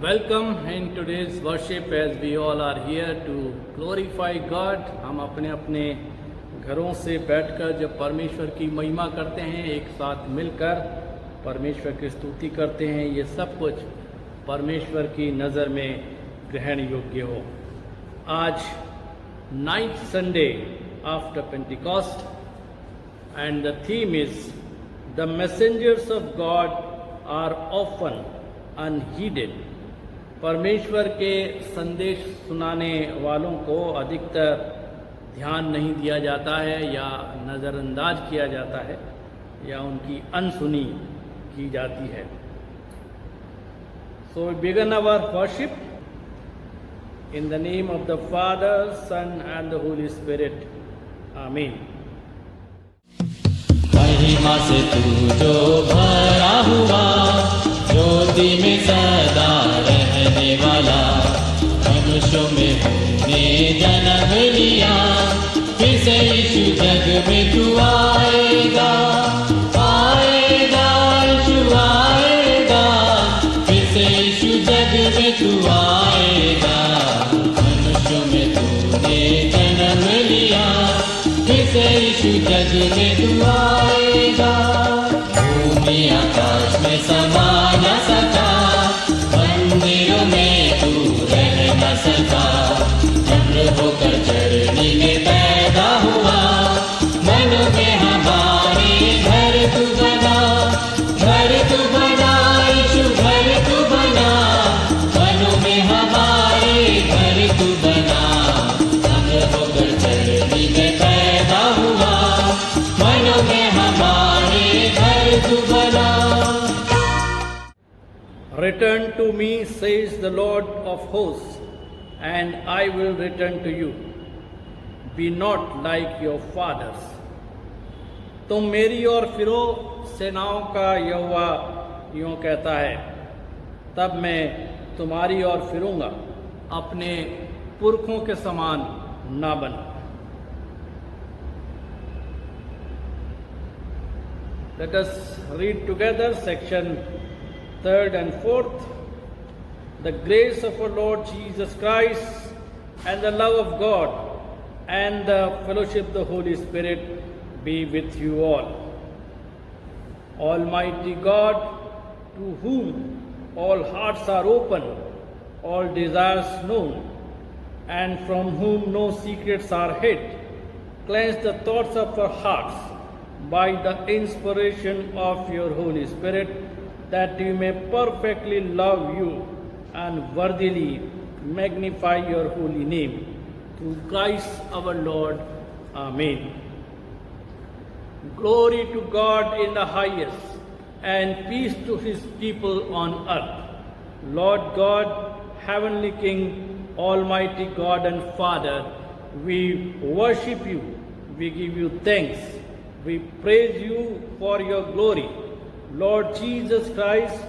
Welcome in today's worship as we all are here to glorify God। हम अपने अपने घरों से बैठकर जब परमेश्वर की महिमा करते हैं, एक साथ मिलकर परमेश्वर की स्तुति करते हैं, ये सब कुछ परमेश्वर की नज़र में ग्रहण योग्य हो। आज 9th Sunday after Pentecost and the theme is the messengers of God are often unheeded। परमेश्वर के संदेश सुनाने वालों को अधिकतर ध्यान नहीं दिया जाता है या नज़रअंदाज किया जाता है या उनकी अनसुनी की जाती है। So we begin our worship in the name of the Father, Son and the Holy Spirit. Amen। महिमा से तू जो भरा हुआ, ज्योति में सदा रहने वाला, मनुष्यों में तूने जन्म लिया, फिर से यीशु जग में तू आएगा, आएगा यीशु आएगा, फिर से यीशु जग में तू आएगा। मनुष्यों में तूने जन्म लिया, फिर से यीशु जग में तू आएगा। भूमि आकाश में समा न सका, मंदिरों में तू रह न सका, चंद्र होकर चरनी में पैदा हुआ, मन में हमारे घर तू बना, घर तू बना यीशु घर तू बना, मनो में हमारे घर तू बना, चंद्र होकर चरनी में पैदा हुआ, मनो में हमारे घर तू बना। Return to me, says the Lord of hosts, and I will return to you। Be not like your fathers। तुम मेरी ओर फिरो, सेनाओं का यहोवा यूँ कहता है, तब मैं तुम्हारी ओर फिरूंगा, अपने पुरखों के समान ना बनो। Let us read together section 3rd and 4th। The grace of our Lord Jesus Christ and the love of God and the fellowship of the Holy Spirit be with you all। Almighty God, to whom all hearts are open, all desires known, and from whom no secrets are hid, cleanse the thoughts of our hearts by the inspiration of your Holy Spirit, that we may perfectly love you and worthily magnify your holy name, through Christ our Lord. Amen। Glory to God in the highest, and peace to his people on earth। Lord God, heavenly King, almighty God and Father, we worship you, we give you thanks, we praise you for your glory। Lord Jesus Christ,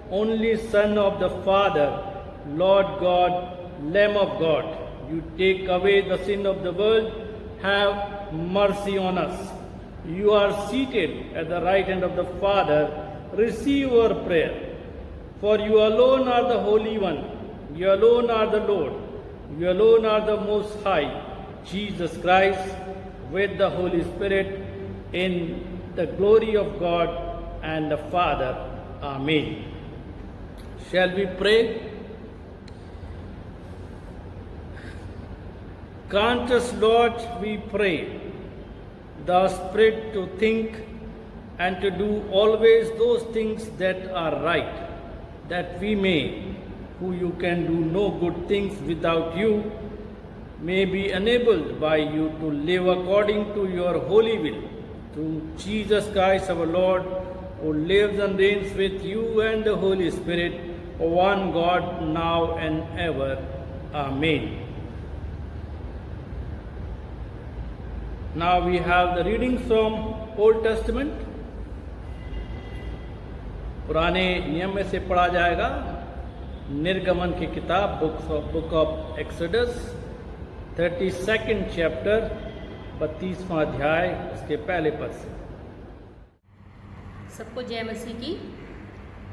only Son of the Father, Lord God, Lamb of God, you take away the sin of the world, have mercy on us। You are seated at the right hand of the Father, receive our prayer। For you alone are the Holy One, you alone are the Lord, you alone are the Most High, Jesus Christ, with the Holy Spirit, in the glory of God and the Father. Amen। Shall we pray? Grant us, Lord, we pray, the Spirit to think and to do always those things that are right, that we may, who you can do no good things without you, may be enabled by you to live according to your holy will, through Jesus Christ our Lord, who lives and reigns with you and the Holy Spirit, one God, now and ever. Amen। Now we have the readings from Old Testament। पुराने नियम में से पढ़ा जाएगा निर्गमन की किताब, book of Exodus, 32nd chapter, 32वां अध्याय, उसके पहले पद से। सबको जय मसीह की।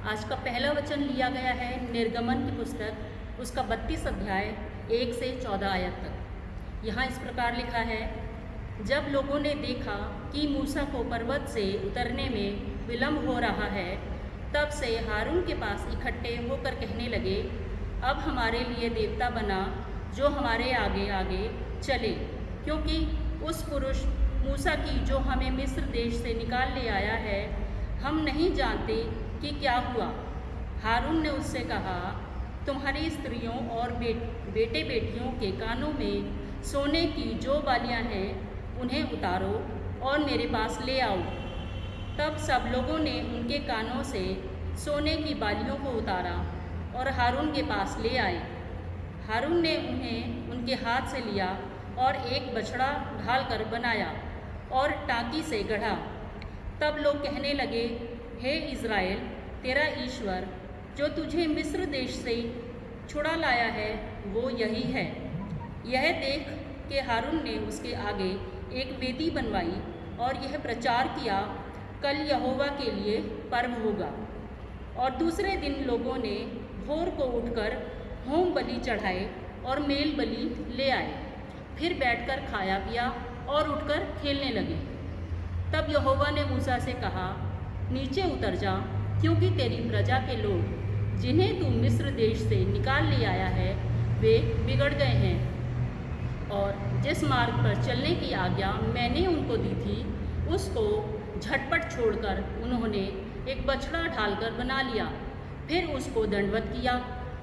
आज का पहला वचन लिया गया है निर्गमन की पुस्तक उसका 32 अध्याय 1 से 14 आयत तक। यहाँ इस प्रकार लिखा है, जब लोगों ने देखा कि मूसा को पर्वत से उतरने में विलम्ब हो रहा है, तब से हारून के पास इकट्ठे होकर कहने लगे, अब हमारे लिए देवता बना जो हमारे आगे आगे चले, क्योंकि उस पुरुष मूसा की जो हमें मिस्र देश से निकाल ले आया है, हम नहीं जानते कि क्या हुआ। हारून ने उससे कहा, तुम्हारी स्त्रियों और बेटे बेटियों के कानों में सोने की जो बालियां हैं उन्हें उतारो और मेरे पास ले आओ। तब सब लोगों ने उनके कानों से सोने की बालियों को उतारा और हारून के पास ले आए। हारून ने उन्हें उनके हाथ से लिया और एक बछड़ा ढालकर बनाया और टाँकी से गढ़ा। तब लोग कहने लगे, हे इज़राइल, तेरा ईश्वर जो तुझे मिस्र देश से छुड़ा लाया है वो यही है। यह देख के हारून ने उसके आगे एक वेदी बनवाई और यह प्रचार किया, कल यहोवा के लिए पर्व होगा। और दूसरे दिन लोगों ने भोर को उठकर होम बलि चढ़ाए और मेल बलि ले आए। फिर बैठकर खाया पिया और उठकर खेलने लगे। तब यहोवा ने मूसा से कहा, नीचे उतर जा, क्योंकि तेरी प्रजा के लोग जिन्हें तू मिस्र देश से निकाल ले आया है वे बिगड़ गए हैं। और जिस मार्ग पर चलने की आज्ञा मैंने उनको दी थी उसको झटपट छोड़कर उन्होंने एक बछड़ा ढालकर बना लिया। फिर उसको दंडवत किया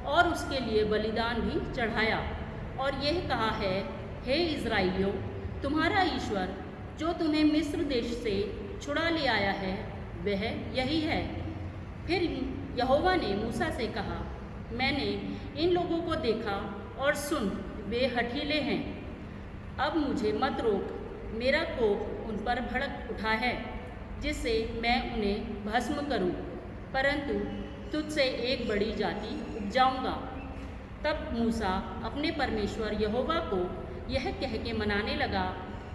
और उसके लिए बलिदान भी चढ़ाया और यह कहा है, हे इज़राइलियों, तुम्हारा ईश्वर जो तुम्हें मिस्र देश से छुड़ा ले आया है वह यही है। फिर यहोवा ने मूसा से कहा, मैंने इन लोगों को देखा और सुन, वे हठीले हैं। अब मुझे मत रोक, मेरा कोप उन पर भड़क उठा है जिससे मैं उन्हें भस्म करूं, परंतु तुझसे एक बड़ी जाति उपजाऊंगा। तब मूसा अपने परमेश्वर यहोवा को यह कह के मनाने लगा,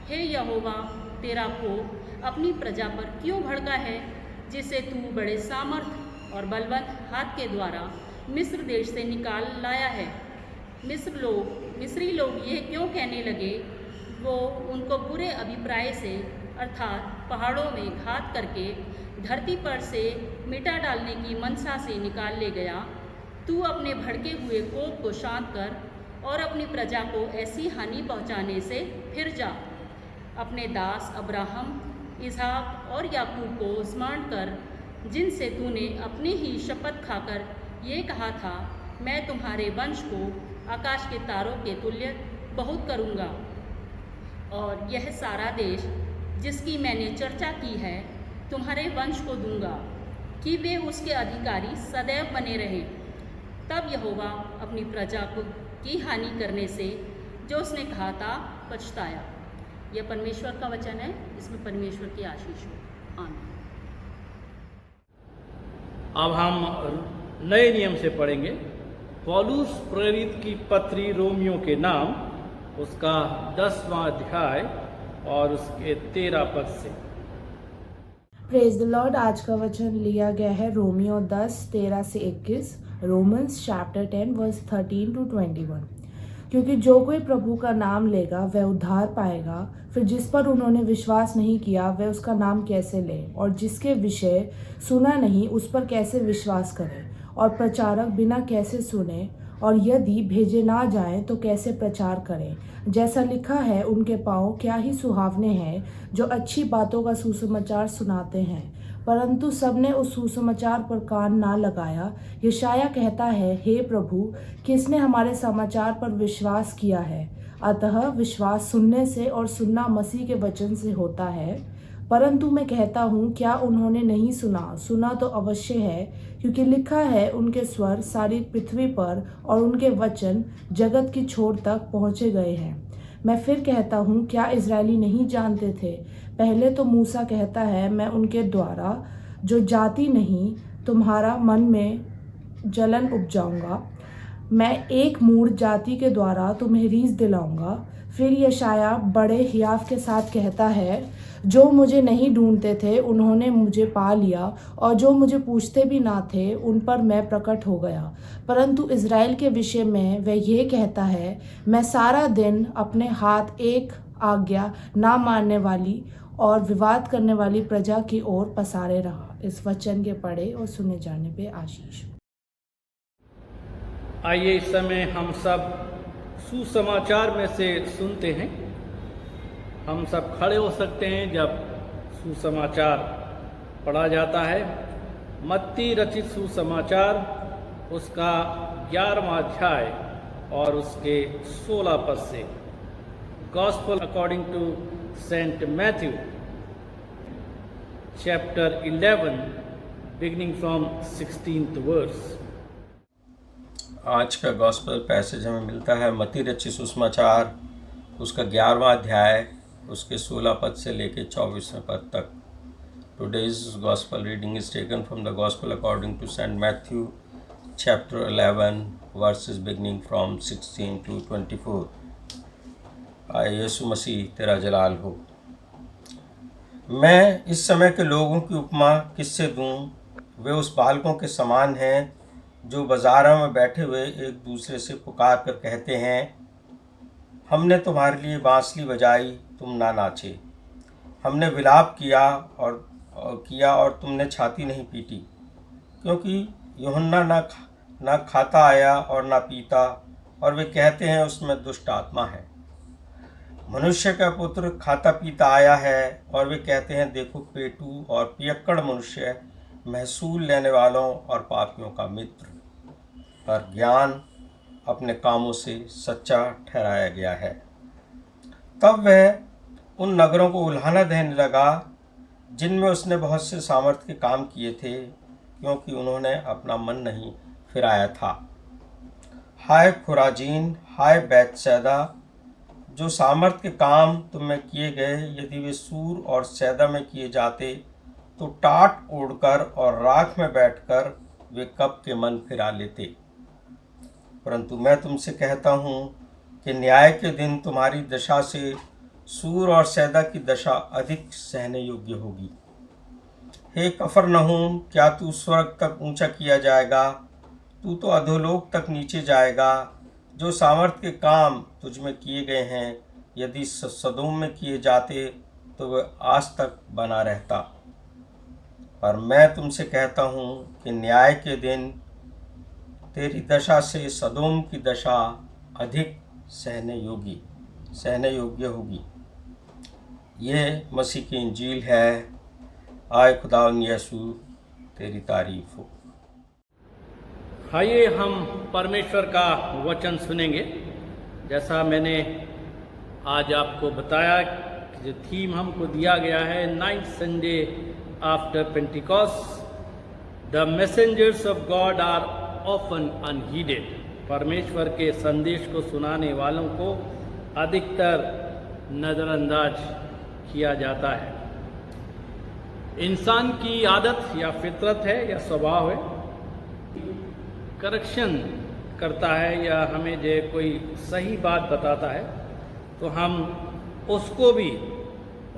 हे यहोवा, तेरा कोप अपनी प्रजा पर क्यों भड़का है, जिसे तू बड़े सामर्थ और बलवंत हाथ के द्वारा मिस्र देश से निकाल लाया है। मिस्री लोग ये क्यों कहने लगे, वो उनको बुरे अभिप्राय से अर्थात पहाड़ों में घात करके धरती पर से मिटा डालने की मनसा से निकाल ले गया। तू अपने भड़के हुए कोप को शांत कर और अपनी प्रजा को ऐसी हानि पहुँचाने से फिर जा। अपने दास अब्राहम, इसहाक और याकूब को स्मरण कर, जिनसे तूने अपनी ही शपथ खाकर ये कहा था, मैं तुम्हारे वंश को आकाश के तारों के तुल्य बहुत करूँगा। और यह सारा देश जिसकी मैंने चर्चा की है तुम्हारे वंश को दूंगा, कि वे उसके अधिकारी सदैव बने रहें। तब यहोवा अपनी प्रजा की हानि करने से जो उसने कहा था पछताया। यह परमेश्वर का वचन है, इसमें परमेश्वर की आशीष हो। आमीन। अब हम नए नियम से पढ़ेंगे पौलुस प्रेरित की पत्री रोमियो के नाम, उसका 10वां अध्याय और उसके 13 पद से। Praise the Lord. आज का वचन लिया गया है रोमियो 10:13 से 21, रोमन्स चैप्टर 10 वर्स 13 to 21। क्योंकि जो कोई प्रभु का नाम लेगा वह उद्धार पाएगा। फिर जिस पर उन्होंने विश्वास नहीं किया वह उसका नाम कैसे ले, और जिसके विषय सुना नहीं उस पर कैसे विश्वास करें, और प्रचारक बिना कैसे सुने, और यदि भेजे ना जाएं तो कैसे प्रचार करें। जैसा लिखा है, उनके पाँव क्या ही सुहावने हैं जो अच्छी बातों का सुसमाचार सुनाते हैं, परंतु सबने उस सुसमाचार पर कान ना लगाया। यशायाह कहता है, हे प्रभु, किसने हमारे समाचार पर विश्वास किया है। अतः विश्वास सुनने से और सुनना मसीह के वचन से होता है। परंतु मैं कहता हूँ, क्या उन्होंने नहीं सुना? सुना तो अवश्य है, क्योंकि लिखा है, उनके स्वर सारी पृथ्वी पर और उनके वचन जगत की छोर तक पहुँचे गए हैं। मैं फिर कहता हूँ, क्या इजरायली नहीं जानते थे? पहले तो मूसा कहता है, मैं उनके द्वारा जो जाति नहीं तुम्हारा मन में जलन उपजाऊंगा, मैं एक मूढ़ जाति के द्वारा तुम्हें रीस दिलाऊंगा। फिर यशाया बड़े हियाव के साथ कहता है, जो मुझे नहीं ढूंढते थे उन्होंने मुझे पा लिया, और जो मुझे पूछते भी ना थे उन पर मैं प्रकट हो गया। परंतु इज़राइल के विषय में वह यह कहता है, मैं सारा दिन अपने हाथ एक आज्ञा ना मानने वाली और विवाद करने वाली प्रजा की ओर पसारे रहा। इस वचन के पढ़े और सुने जाने पे आशीष। आइए इस समय हम सब सुसमाचार में से सुनते हैं। हम सब खड़े हो सकते हैं जब सुसमाचार पढ़ा जाता है। मत्ती रचित सुसमाचार उसका 11वां अध्याय और उसके 16 पद से। Gospel according to saint Matthew chapter 11 beginning from 16th verse. आज का गॉस्पल पैसेज हमें मिलता है मत्ती रचित सुसमाचार उसका 11वां अध्याय उसके 16 पद से लेकर 24वें पद तक। Today's gospel reading is taken from the gospel according to saint Matthew chapter 11 verses beginning from 16 to 24। आए यीशु मसीह तेरा जलाल हो। मैं इस समय के लोगों की उपमा किससे दूं? वे उस बालकों के समान हैं जो बाजारों में बैठे हुए एक दूसरे से पुकार कर कहते हैं, हमने तुम्हारे लिए बांसुरी बजाई, तुम ना नाचे। हमने विलाप किया और तुमने छाती नहीं पीटी। क्योंकि यूहन्ना ना खाता आया और ना पीता, और वे कहते हैं उसमें दुष्ट आत्मा है। मनुष्य का पुत्र खाता पीता आया है, और वे कहते हैं देखो पेटू और पियक्कड़ मनुष्य, महसूल लेने वालों और पापियों का मित्र। पर ज्ञान अपने कामों से सच्चा ठहराया गया है। तब वह उन नगरों को उल्हाना देने लगा जिनमें उसने बहुत से सामर्थ्य के काम किए थे, क्योंकि उन्होंने अपना मन नहीं फिराया था। हाय खुराजीन, हाय बैतसैदा, जो सामर्थ्य के काम तुम में किए गए, यदि वे सूर और सैदा में किए जाते तो टाट ओढ़कर और राख में बैठकर वे कब के मन फिरा लेते। परंतु मैं तुमसे कहता हूँ कि न्याय के दिन तुम्हारी दशा से सूर और सैदा की दशा अधिक सहने योग्य होगी। हे कफरनहूम, क्या तू स्वर्ग तक ऊंचा किया जाएगा? तू तो अधोलोक तक नीचे जाएगा। जो सामर्थ्य के काम तुझ में किए गए हैं, यदि सदोम में किए जाते तो वह आज तक बना रहता। पर मैं तुमसे कहता हूँ कि न्याय के दिन तेरी दशा से सदोम की दशा अधिक सहने योग्य होगी। ये मसीह की इंजील है। आए खुदावंद यीशु तेरी तारीफ हो। आइए हम परमेश्वर का वचन सुनेंगे। जैसा मैंने आज आपको बताया कि जो थीम हमको दिया गया है 9th Sunday after Pentecost, the messengers of God are often unheeded. परमेश्वर के संदेश को सुनाने वालों को अधिकतर नज़रअंदाज किया जाता है। इंसान की आदत या फितरत है या स्वभाव है, करेक्शन करता है या हमें जो कोई सही बात बताता है तो हम उसको भी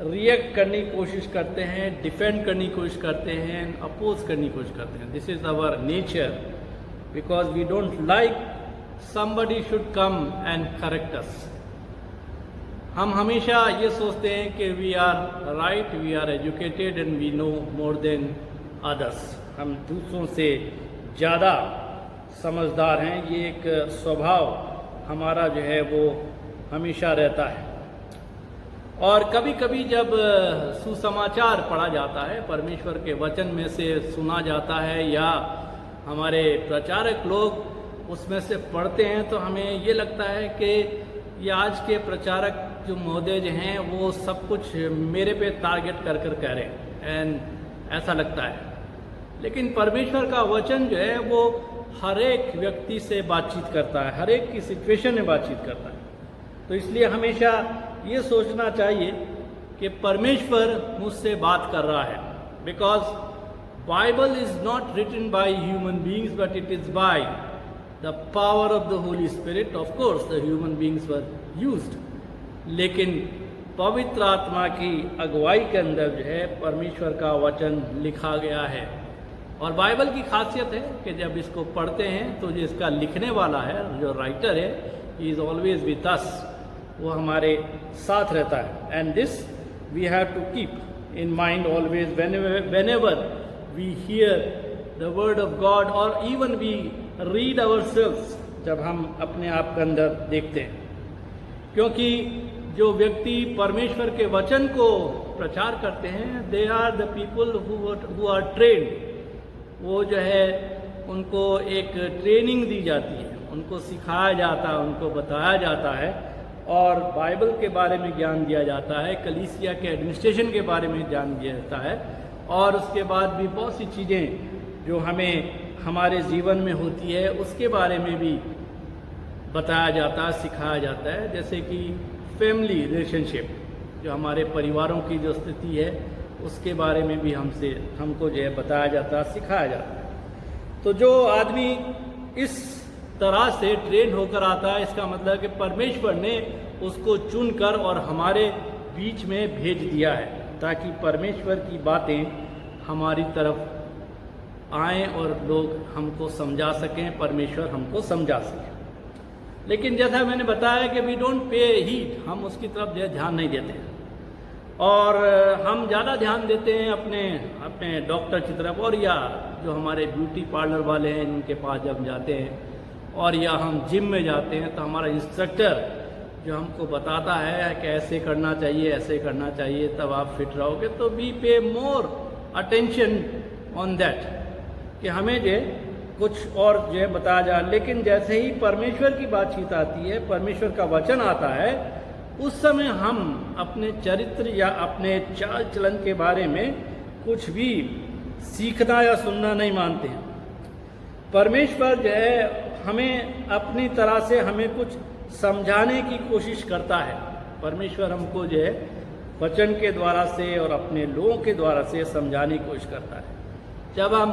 रिएक्ट करने की कोशिश करते हैं, डिफेंड करने की कोशिश करते हैं, अपोज करने की कोशिश करते हैं। This is our nature, because we don't like somebody should come and correct us। हम हमेशा ये सोचते हैं कि we are right, we are educated and we know more than others. हम दूसरों से ज़्यादा समझदार हैं। ये एक स्वभाव हमारा जो है वो हमेशा रहता है। और कभी कभी जब सुसमाचार पढ़ा जाता है, परमेश्वर के वचन में से सुना जाता है या हमारे प्रचारक लोग उसमें से पढ़ते हैं, तो हमें ये लगता है कि ये आज के प्रचारक जो महोदय जो हैं वो सब कुछ मेरे पे टारगेट कर कह रहे हैं, एंड ऐसा लगता है। लेकिन परमेश्वर का वचन जो है वो हर एक व्यक्ति से बातचीत करता है, हर एक की सिचुएशन में बातचीत करता है। तो इसलिए हमेशा ये सोचना चाहिए कि परमेश्वर मुझसे बात कर रहा है, because Bible is not written by human beings but it is by the power of the Holy Spirit। Of course the human beings were used, लेकिन पवित्र आत्मा की अगुवाई के अंदर जो है परमेश्वर का वचन लिखा गया है। और बाइबल की खासियत है कि जब इसको पढ़ते हैं तो जो इसका लिखने वाला है, जो राइटर है, he is always with us, वो हमारे साथ रहता है। And this we have to keep in mind always whenever we hear the word of God or even we read ourselves, जब हम अपने आप के अंदर देखते हैं। क्योंकि जो व्यक्ति परमेश्वर के वचन को प्रचार करते हैं, they are the people who are trained. वो जो है उनको एक ट्रेनिंग दी जाती है, उनको सिखाया जाता है, उनको बताया जाता है और बाइबल के बारे में ज्ञान दिया जाता है, कलीसिया के एडमिनिस्ट्रेशन के बारे में ज्ञान दिया जाता है और उसके बाद भी बहुत सी चीज़ें जो हमें हमारे जीवन में होती है उसके बारे में भी बताया जाता है, सिखाया जाता है। जैसे कि फैमिली रिलेशनशिप, जो हमारे परिवारों की जो स्थिति है उसके बारे में भी हमको जो है बताया जाता है, सिखाया जाता है। तो जो आदमी इस तरह से ट्रेन होकर आता है, इसका मतलब है कि परमेश्वर ने उसको चुनकर और हमारे बीच में भेज दिया है ताकि परमेश्वर की बातें हमारी तरफ आएँ और लोग हमको समझा सकें, परमेश्वर हमको समझा सकें। लेकिन जैसा मैंने बताया कि वी डोंट पे हीट, हम उसकी तरफ जो है ध्यान नहीं देते हैं और हम ज़्यादा ध्यान देते हैं अपने डॉक्टर की तरफ, और या जो हमारे ब्यूटी पार्लर वाले हैं उनके पास जब जाते हैं, और या हम जिम में जाते हैं तो हमारा इंस्ट्रक्टर जो हमको बताता है कि ऐसे करना चाहिए, ऐसे करना चाहिए, तब आप फिट रहोगे। तो वी पे मोर अटेंशन ऑन दैट कि हमें जो कुछ और जो है बताया जाए। लेकिन जैसे ही परमेश्वर की बातचीत आती है, परमेश्वर का वचन आता है, उस समय हम अपने चरित्र या अपने चाल चलन के बारे में कुछ भी सीखना या सुनना नहीं मानते हैं। परमेश्वर जो है हमें अपनी तरह से हमें कुछ समझाने की कोशिश करता है। परमेश्वर हमको जो है वचन के द्वारा से और अपने लोगों के द्वारा से समझाने की कोशिश करता है। जब हम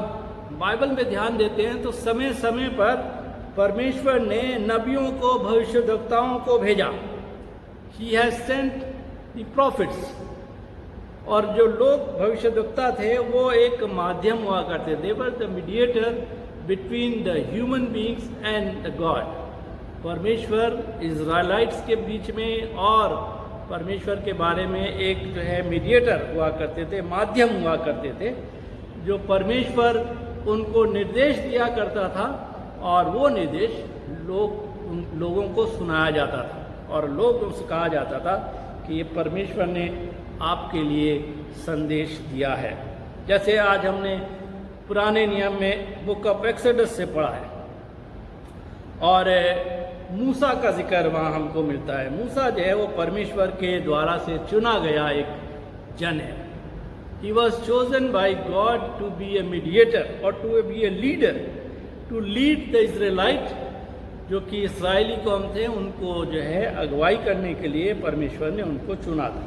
बाइबल में ध्यान देते हैं तो समय समय पर परमेश्वर ने नबियों को, भविष्यद्वक्ताओं को भेजा। He has sent the prophets। और जो लोग भविष्यद्वक्ता थे वो एक माध्यम हुआ करते, they were the mediator between the human beings and the God। परमेश्वर इज़राइलाइट्स के बीच में और परमेश्वर के बारे में एक जो है मीडिएटर हुआ करते थे, माध्यम हुआ करते थे, जो परमेश्वर उनको निर्देश दिया करता था और वो निर्देश लोगों को सुनाया जाता था और लोगों से कहा जाता था कि ये परमेश्वर ने आपके लिए संदेश दिया है। जैसे आज हमने पुराने नियम में बुक ऑफ एक्सोडस से पढ़ा है और मूसा का जिक्र वहाँ हमको मिलता है। मूसा जो है वो परमेश्वर के द्वारा से चुना गया एक जन है। He was chosen by God to be a mediator or to be a leader, to lead the Israelite, जो कि इसराइली कौम थे उनको जो है अगुवाई करने के लिए परमेश्वर ने उनको चुना था।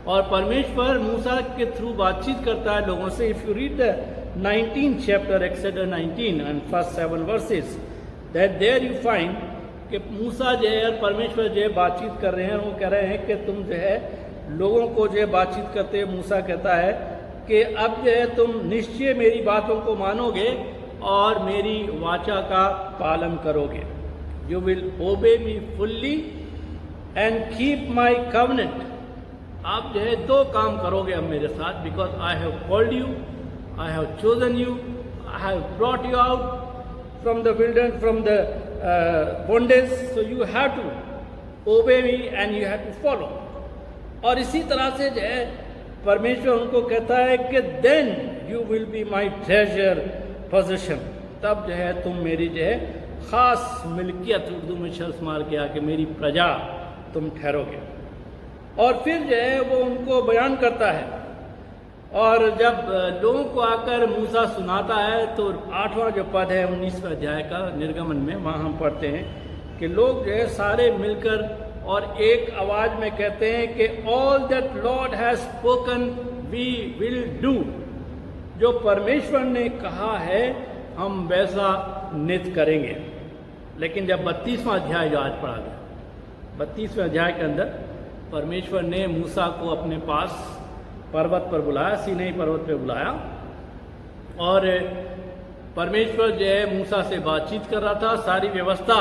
और परमेश्वर मूसा के थ्रू बातचीत करता है लोगों से। If you read the 19th chapter Exodus 19 and first 7 verses, that there you find कि मूसा जो है और परमेश्वर जो है बातचीत कर रहे हैं। वो कह रहे हैं कि तुम जो है लोगों को जो है बातचीत करते हुए मूसा कहता है कि अब जो है तुम निश्चय मेरी बातों को मानोगे और मेरी वाचा का पालन करोगे। You will obey me fully and keep my covenant. आप जो है दो काम करोगे अब मेरे साथ, because I have called you, I have chosen you, I have brought you out from the wilderness, from the bondage, so you have to obey me and you have to follow. और इसी तरह से जो है परमेश्वर उनको कहता है कि then you will be my treasure position, तब जो है तुम मेरी जो है ख़ास मिल्कियत, उर्दू में शर्त मार के आके मेरी प्रजा तुम ठहरोगे। और फिर जो है वो उनको बयान करता है। और जब लोगों को आकर मूसा सुनाता है तो 8वां जो पद है 19वें अध्याय का निर्गमन में, वहाँ हम पढ़ते हैं कि लोग जो है सारे मिलकर और एक आवाज में कहते हैं कि all that Lord has spoken we will do. जो परमेश्वर ने कहा है हम वैसा नित करेंगे। लेकिन जब 32वां अध्याय जो आज पढ़ा गया, 32वें अध्याय के अंदर परमेश्वर ने मूसा को अपने पास पर्वत पर बुलाया, सीनै पर्वत पर बुलाया, और परमेश्वर जो है मूसा से बातचीत कर रहा था। सारी व्यवस्था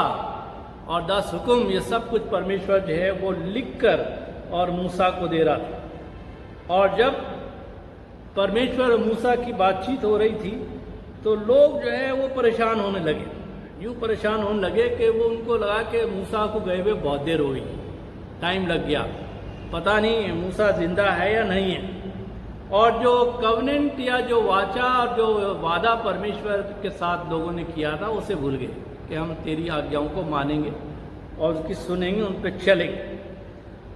और 10 हुक्म, ये सब कुछ परमेश्वर जो है वो लिखकर और मूसा को दे रहा था। और जब परमेश्वर और मूसा की बातचीत हो रही थी तो लोग जो है वो परेशान होने लगे, यूँ परेशान होने लगे कि वो उनको लगा कि मूसा को गए हुए बहुत देर हो गई, टाइम लग गया, पता नहीं मूसा जिंदा है या नहीं है। और जो कवनेंट या जो वाचा और जो वादा परमेश्वर के साथ लोगों ने किया था उसे भूल गए कि हम तेरी आज्ञाओं को मानेंगे और उसकी सुनेंगे, उन पर चलेंगे।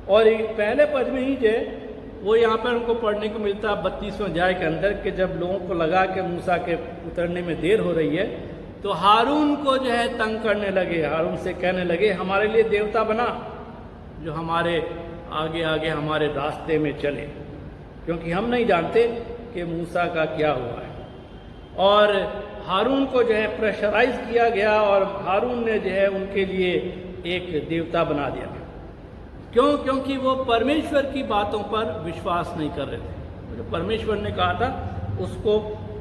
और पहले पद में ही जो वो यहाँ पर उनको पढ़ने को मिलता है 32वें अध्याय के अंदर कि जब लोगों को लगा कि मूसा के उतरने में देर हो रही है तो हारून को जो है तंग करने लगे, हारून से कहने लगे हमारे लिए देवता बना जो हमारे आगे आगे हमारे रास्ते में चले, क्योंकि हम नहीं जानते कि मूसा का क्या हुआ है। और हारून को जो है प्रेशराइज किया गया और हारून ने जो है उनके लिए एक देवता बना दिया। क्यों? क्योंकि वो परमेश्वर की बातों पर विश्वास नहीं कर रहे थे। जो परमेश्वर ने कहा था उसको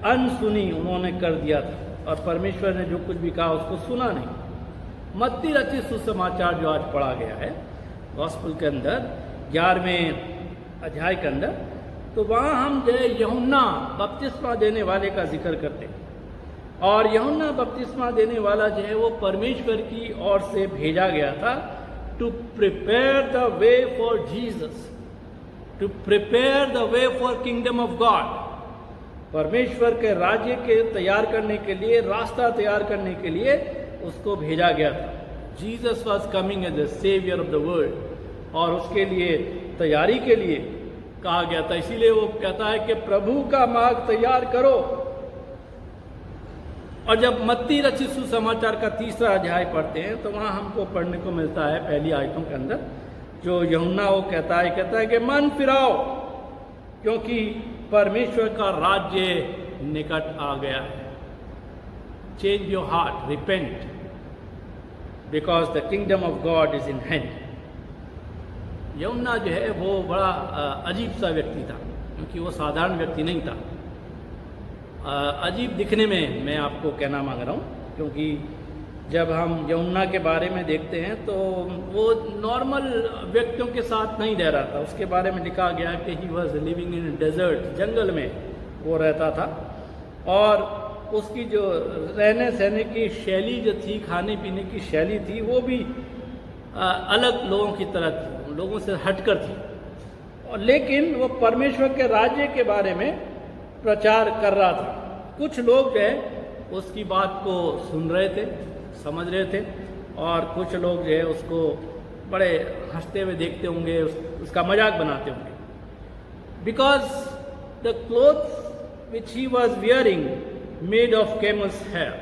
अनसुनी उन्होंने कर दिया था, और परमेश्वर ने जो कुछ भी कहा उसको सुना नहीं। मत्ती रचित सुसमाचार जो आज पढ़ा गया है गॉस्पेल के अंदर 11वें अध्याय के अंदर, तो वहाँ हम जो है यूहन्ना बपतिस्मा देने वाले का जिक्र करते हैं। और यूहन्ना बपतिस्मा देने वाला जो है वो परमेश्वर की ओर से भेजा गया था to prepare the way for Jesus, to prepare the way for kingdom of God। परमेश्वर के राज्य के तैयार करने के लिए, रास्ता तैयार करने के लिए उसको भेजा गया था। Jesus was coming as the saviour of the world, और उसके लिए तैयारी के लिए कहा गया था। इसीलिए वो कहता है कि प्रभु का मार्ग तैयार करो। और जब मत्ती रचित सुसमाचार का 3रा अध्याय पढ़ते हैं तो वहाँ हमको पढ़ने को मिलता है पहली आयतों के अंदर जो यूहन्ना वो कहता है कि मन फिराओ क्योंकि परमेश्वर का राज्य निकट आ गया है। Change your heart, repent, because the kingdom of God is in hand. यूहन्ना जो है वो बड़ा अजीब सा व्यक्ति था, क्योंकि वो साधारण व्यक्ति नहीं था। अजीब दिखने में मैं आपको कहना मांग रहा हूँ, क्योंकि जब हम यूहन्ना के बारे में देखते हैं तो वो नॉर्मल व्यक्तियों के साथ नहीं रह रहा था। उसके बारे में लिखा गया कि he was living in desert, जंगल में वो रहता था, और उसकी जो रहने सहने की शैली जो थी, खाने पीने की शैली थी, वो भी अलग लोगों की तरह थी, लोगों से हटकर थी। और लेकिन वो परमेश्वर के राज्य के बारे में प्रचार कर रहा था। कुछ लोग जो है उसकी बात को सुन रहे थे, समझ रहे थे, और कुछ लोग जो है उसको बड़े हंसते हुए देखते होंगे, उसका मजाक बनाते होंगे। Because the clothes which he was wearing made of camel's hair,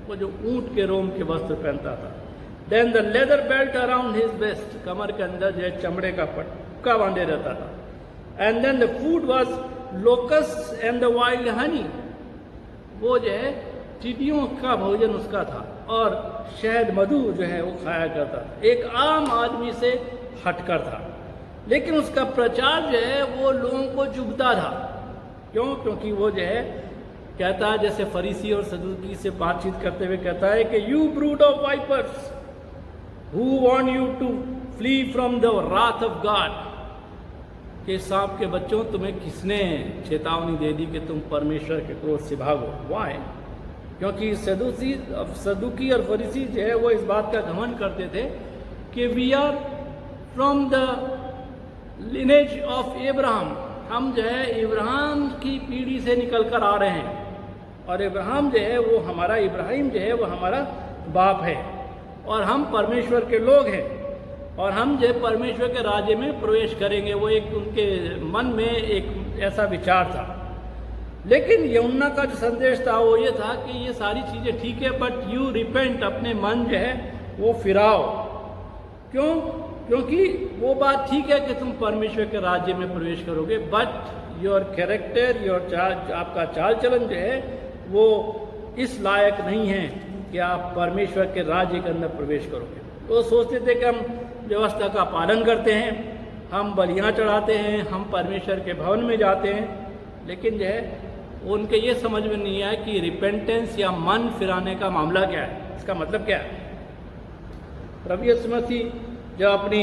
वो जो ऊंट के रोम के वस्त्र पहनता था। Then the leather belt around his waist, कमर के अंदर जो है चमड़े का पट्टा बांधे रहता था। And then the food was locust and the wild honey, वो जो है चींटियों का भोजन उसका था, और शहद मधु जो है वो खाया करता था। एक आम आदमी से हटकर था, लेकिन उसका प्रचार जो है वो लोगों को चुभता था। क्यों? क्योंकि वो जो है कहता है, जैसे फरीसी और सदूकी से बातचीत करते हुए कहता है कि you brood of vipers who want you to flee from the wrath of God, कि सांप के बच्चों तुम्हें किसने चेतावनी दे दी कि तुम परमेश्वर के क्रोध से भागो। वाई? क्योंकि सदूकी और फरीसी जो है वो इस बात का घमंड करते थे कि we are from the lineage of Ibrahim, हम जो है इब्राहिम की पीढ़ी से निकल कर आ रहे हैं, और इब्राहिम जो है वो हमारा, इब्राहिम जो है वो हमारा बाप है, और हम परमेश्वर के लोग हैं, और हम जो परमेश्वर के राज्य में प्रवेश करेंगे। वो एक उनके मन में एक ऐसा विचार था। लेकिन यूहन्ना का जो संदेश था वो ये था कि ये सारी चीज़ें ठीक है, बट यू रिपेंट, अपने मन जो है वो फिराओ। क्यों? क्योंकि वो बात ठीक है कि तुम परमेश्वर के राज्य में प्रवेश करोगे, बट योर कैरेक्टर, आपका चाल चलन जो है वो इस लायक नहीं है कि आप परमेश्वर के राज्य के अंदर प्रवेश करोगे। तो सोचते थे कि हम व्यवस्था का पालन करते हैं, हम बलियाँ चढ़ाते हैं, हम परमेश्वर के भवन में जाते हैं, लेकिन जो है उनके ये समझ में नहीं आया कि रिपेंटेंस या मन फिराने का मामला क्या है, इसका मतलब क्या है। प्रभु यीशु मसीह जब अपनी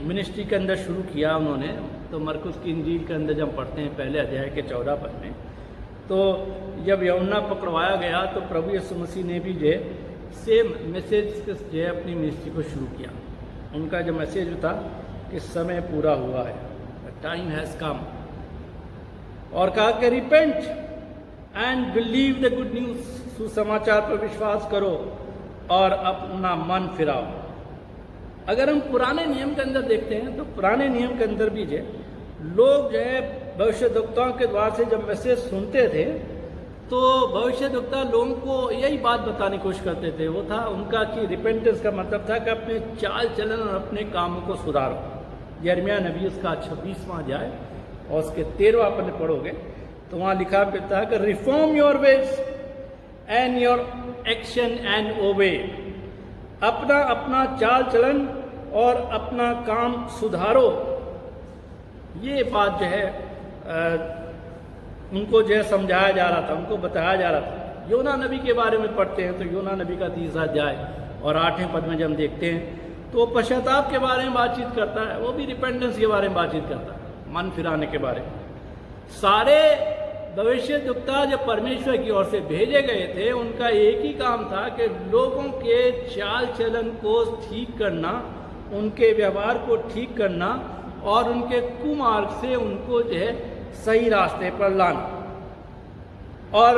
मिनिस्ट्री के अंदर शुरू किया उन्होंने, तो मरकुस की इंजील के अंदर जब पढ़ते हैं पहले अध्याय के 14 पद में, तो जब यूहन्ना पकड़वाया गया तो प्रभु यीशु मसीह ने भी जो सेम मैसेज जो है अपनी मिनिस्ट्री को शुरू किया। उनका जो मैसेज था कि समय पूरा हुआ है, टाइम हैज़ कम, और कहा कि repent and believe the good news, सुसमाचार पर विश्वास करो और अपना मन फिराओ। अगर हम पुराने नियम के अंदर देखते हैं तो पुराने नियम के अंदर भी जो लोग जो है भविष्यद्वक्ताओं के द्वार से जब मैसेज सुनते थे तो भविष्यद्वक्ता लोगों को यही बात बताने की कोशिश करते थे, वो था उनका कि रिपेंटेंस का मतलब था कि अपने चाल चलन और अपने कामों को सुधारो। यिर्मयाह नबी उसका 26वां अध्याय और उसके 13वां पद पढ़ोगे तो वहाँ लिखा था कि reform your ways and your action and ओबे, अपना अपना चाल चलन और अपना काम सुधारो। ये बात जो है उनको जो है समझाया जा रहा था, उनको बताया जा रहा था। योना नबी के बारे में पढ़ते हैं तो योना नबी का 3 अध्याय और 8वें पद में जब हम देखते हैं तो पश्चाताप के बारे में बातचीत करता है, वो भी रिपेंटेंस के बारे में बातचीत करता है, मन फिराने के बारे में। सारे भविष्यद्वक्ता जो परमेश्वर की ओर से भेजे गए थे उनका एक ही काम था कि लोगों के चाल चलन को ठीक करना, उनके व्यवहार को ठीक करना और उनके कुमार्ग से उनको जो है सही रास्ते पर लाना। और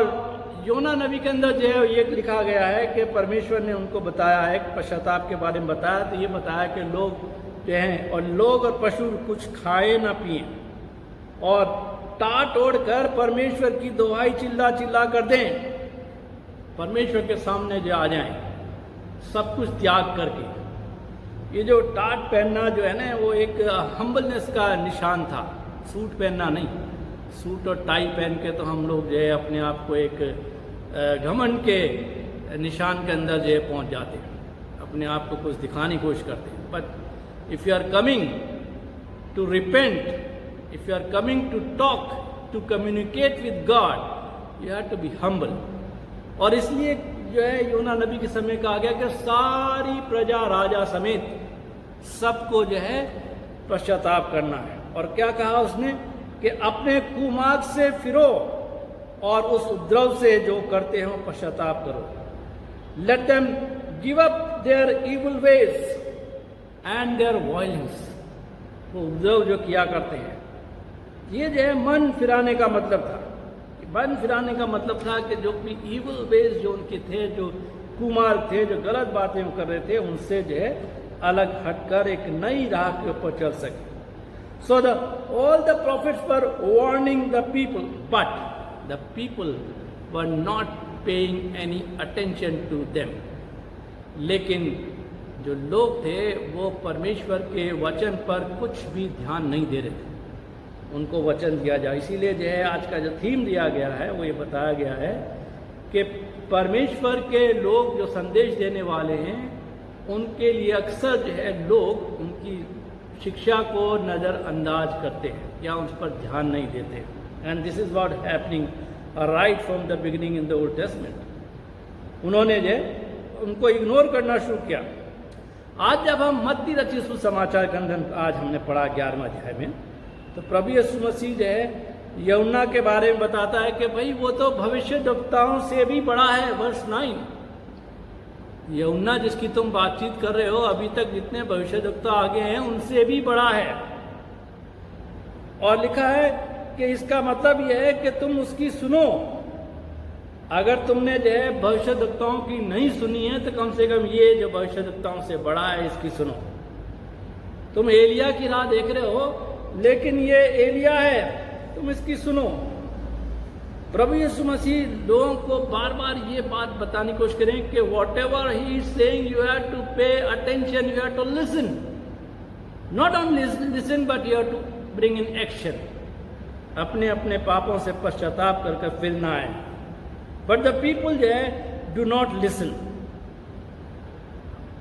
योना नबी के अंदर जो है ये लिखा गया है कि परमेश्वर ने उनको बताया है, पश्चाताप के बारे में बताया, तो ये बताया कि लोग जो हैं और लोग और पशु कुछ खाएं ना पिए और टाट ओढ़ कर परमेश्वर की दुहाई चिल्ला चिल्ला कर दें, परमेश्वर के सामने जो आ जाएं सब कुछ त्याग करके। ये जो टाट पहनना जो है ना वो एक हम्बलनेस का निशान था, सूट पहनना नहीं। सूट और टाई पहन के तो हम लोग जो है अपने आप को एक घमंड के निशान के अंदर जो है पहुँच जाते हैं, अपने आप को कुछ दिखाने की कोशिश करते हैं। But if you are coming to repent, if you are coming to talk, to communicate with God, you have to be humble. और इसलिए जो है योना नबी के समय कहा गया कि सारी प्रजा राजा समेत सबको जो है पश्चाताप करना है। और क्या कहा उसने कि अपने कुमार्ग से फिरो और उस उपद्रव से जो करते हो पश्चाताप करो। Let them give up their evil ways and their violence, वो उपद्रव जो किया करते हैं। ये जो है मन फिराने का मतलब था। मन फिराने का मतलब था कि जो भी इविल वेज जो उनके थे, जो कुमार्ग थे, जो गलत बातें कर रहे थे, उनसे जो है अलग हटकर एक नई राह के ऊपर चल सके। So all the prophets were warning the people, but the people were not paying any attention to them. लेकिन जो लोग थे वो परमेश्वर के वचन पर कुछ भी ध्यान नहीं दे रहे थे, उनको वचन दिया जाए। इसीलिए जो है आज का जो थीम दिया गया है वो ये बताया गया है कि परमेश्वर के लोग जो संदेश देने वाले हैं उनके लिए अक्सर जो है लोग उनकी शिक्षा को नज़रअंदाज करते हैं या उस पर ध्यान नहीं देते। And this is what happening right from the beginning in the old testament. उन्होंने जो उनको इग्नोर करना शुरू किया। आज जब हम मत्ती रचित सुसमाचार के अंदर आज हमने पढ़ा 11वें अध्याय में, तो प्रभु यीशु मसीह जो है यूहन्ना के बारे में बताता है कि भाई वो तो भविष्यद्वक्ताओं से भी बड़ा है। वर्स 9, यूहन्ना जिसकी तुम बातचीत कर रहे हो, अभी तक जितने भविष्यद्वक्ता आगे हैं उनसे भी बड़ा है। और लिखा है कि इसका मतलब यह है कि तुम उसकी सुनो। अगर तुमने जो है भविष्यद्वक्ताओं की नहीं सुनी है तो कम से कम ये जो भविष्यद्वक्ताओं से बड़ा है इसकी सुनो। तुम एलिया की राह देख रहे हो, लेकिन ये एलिया है, तुम इसकी सुनो। प्रभु यीशु मसीह लोगों को बार बार ये बात बताने की कोशिश करें कि whatever he is saying you have to pay attention, you have to listen, not only listen but you have to bring in action. अपने अपने पापों से पश्चाताप करके फिरना है। बट द पीपल जो है डू नॉट लिसन,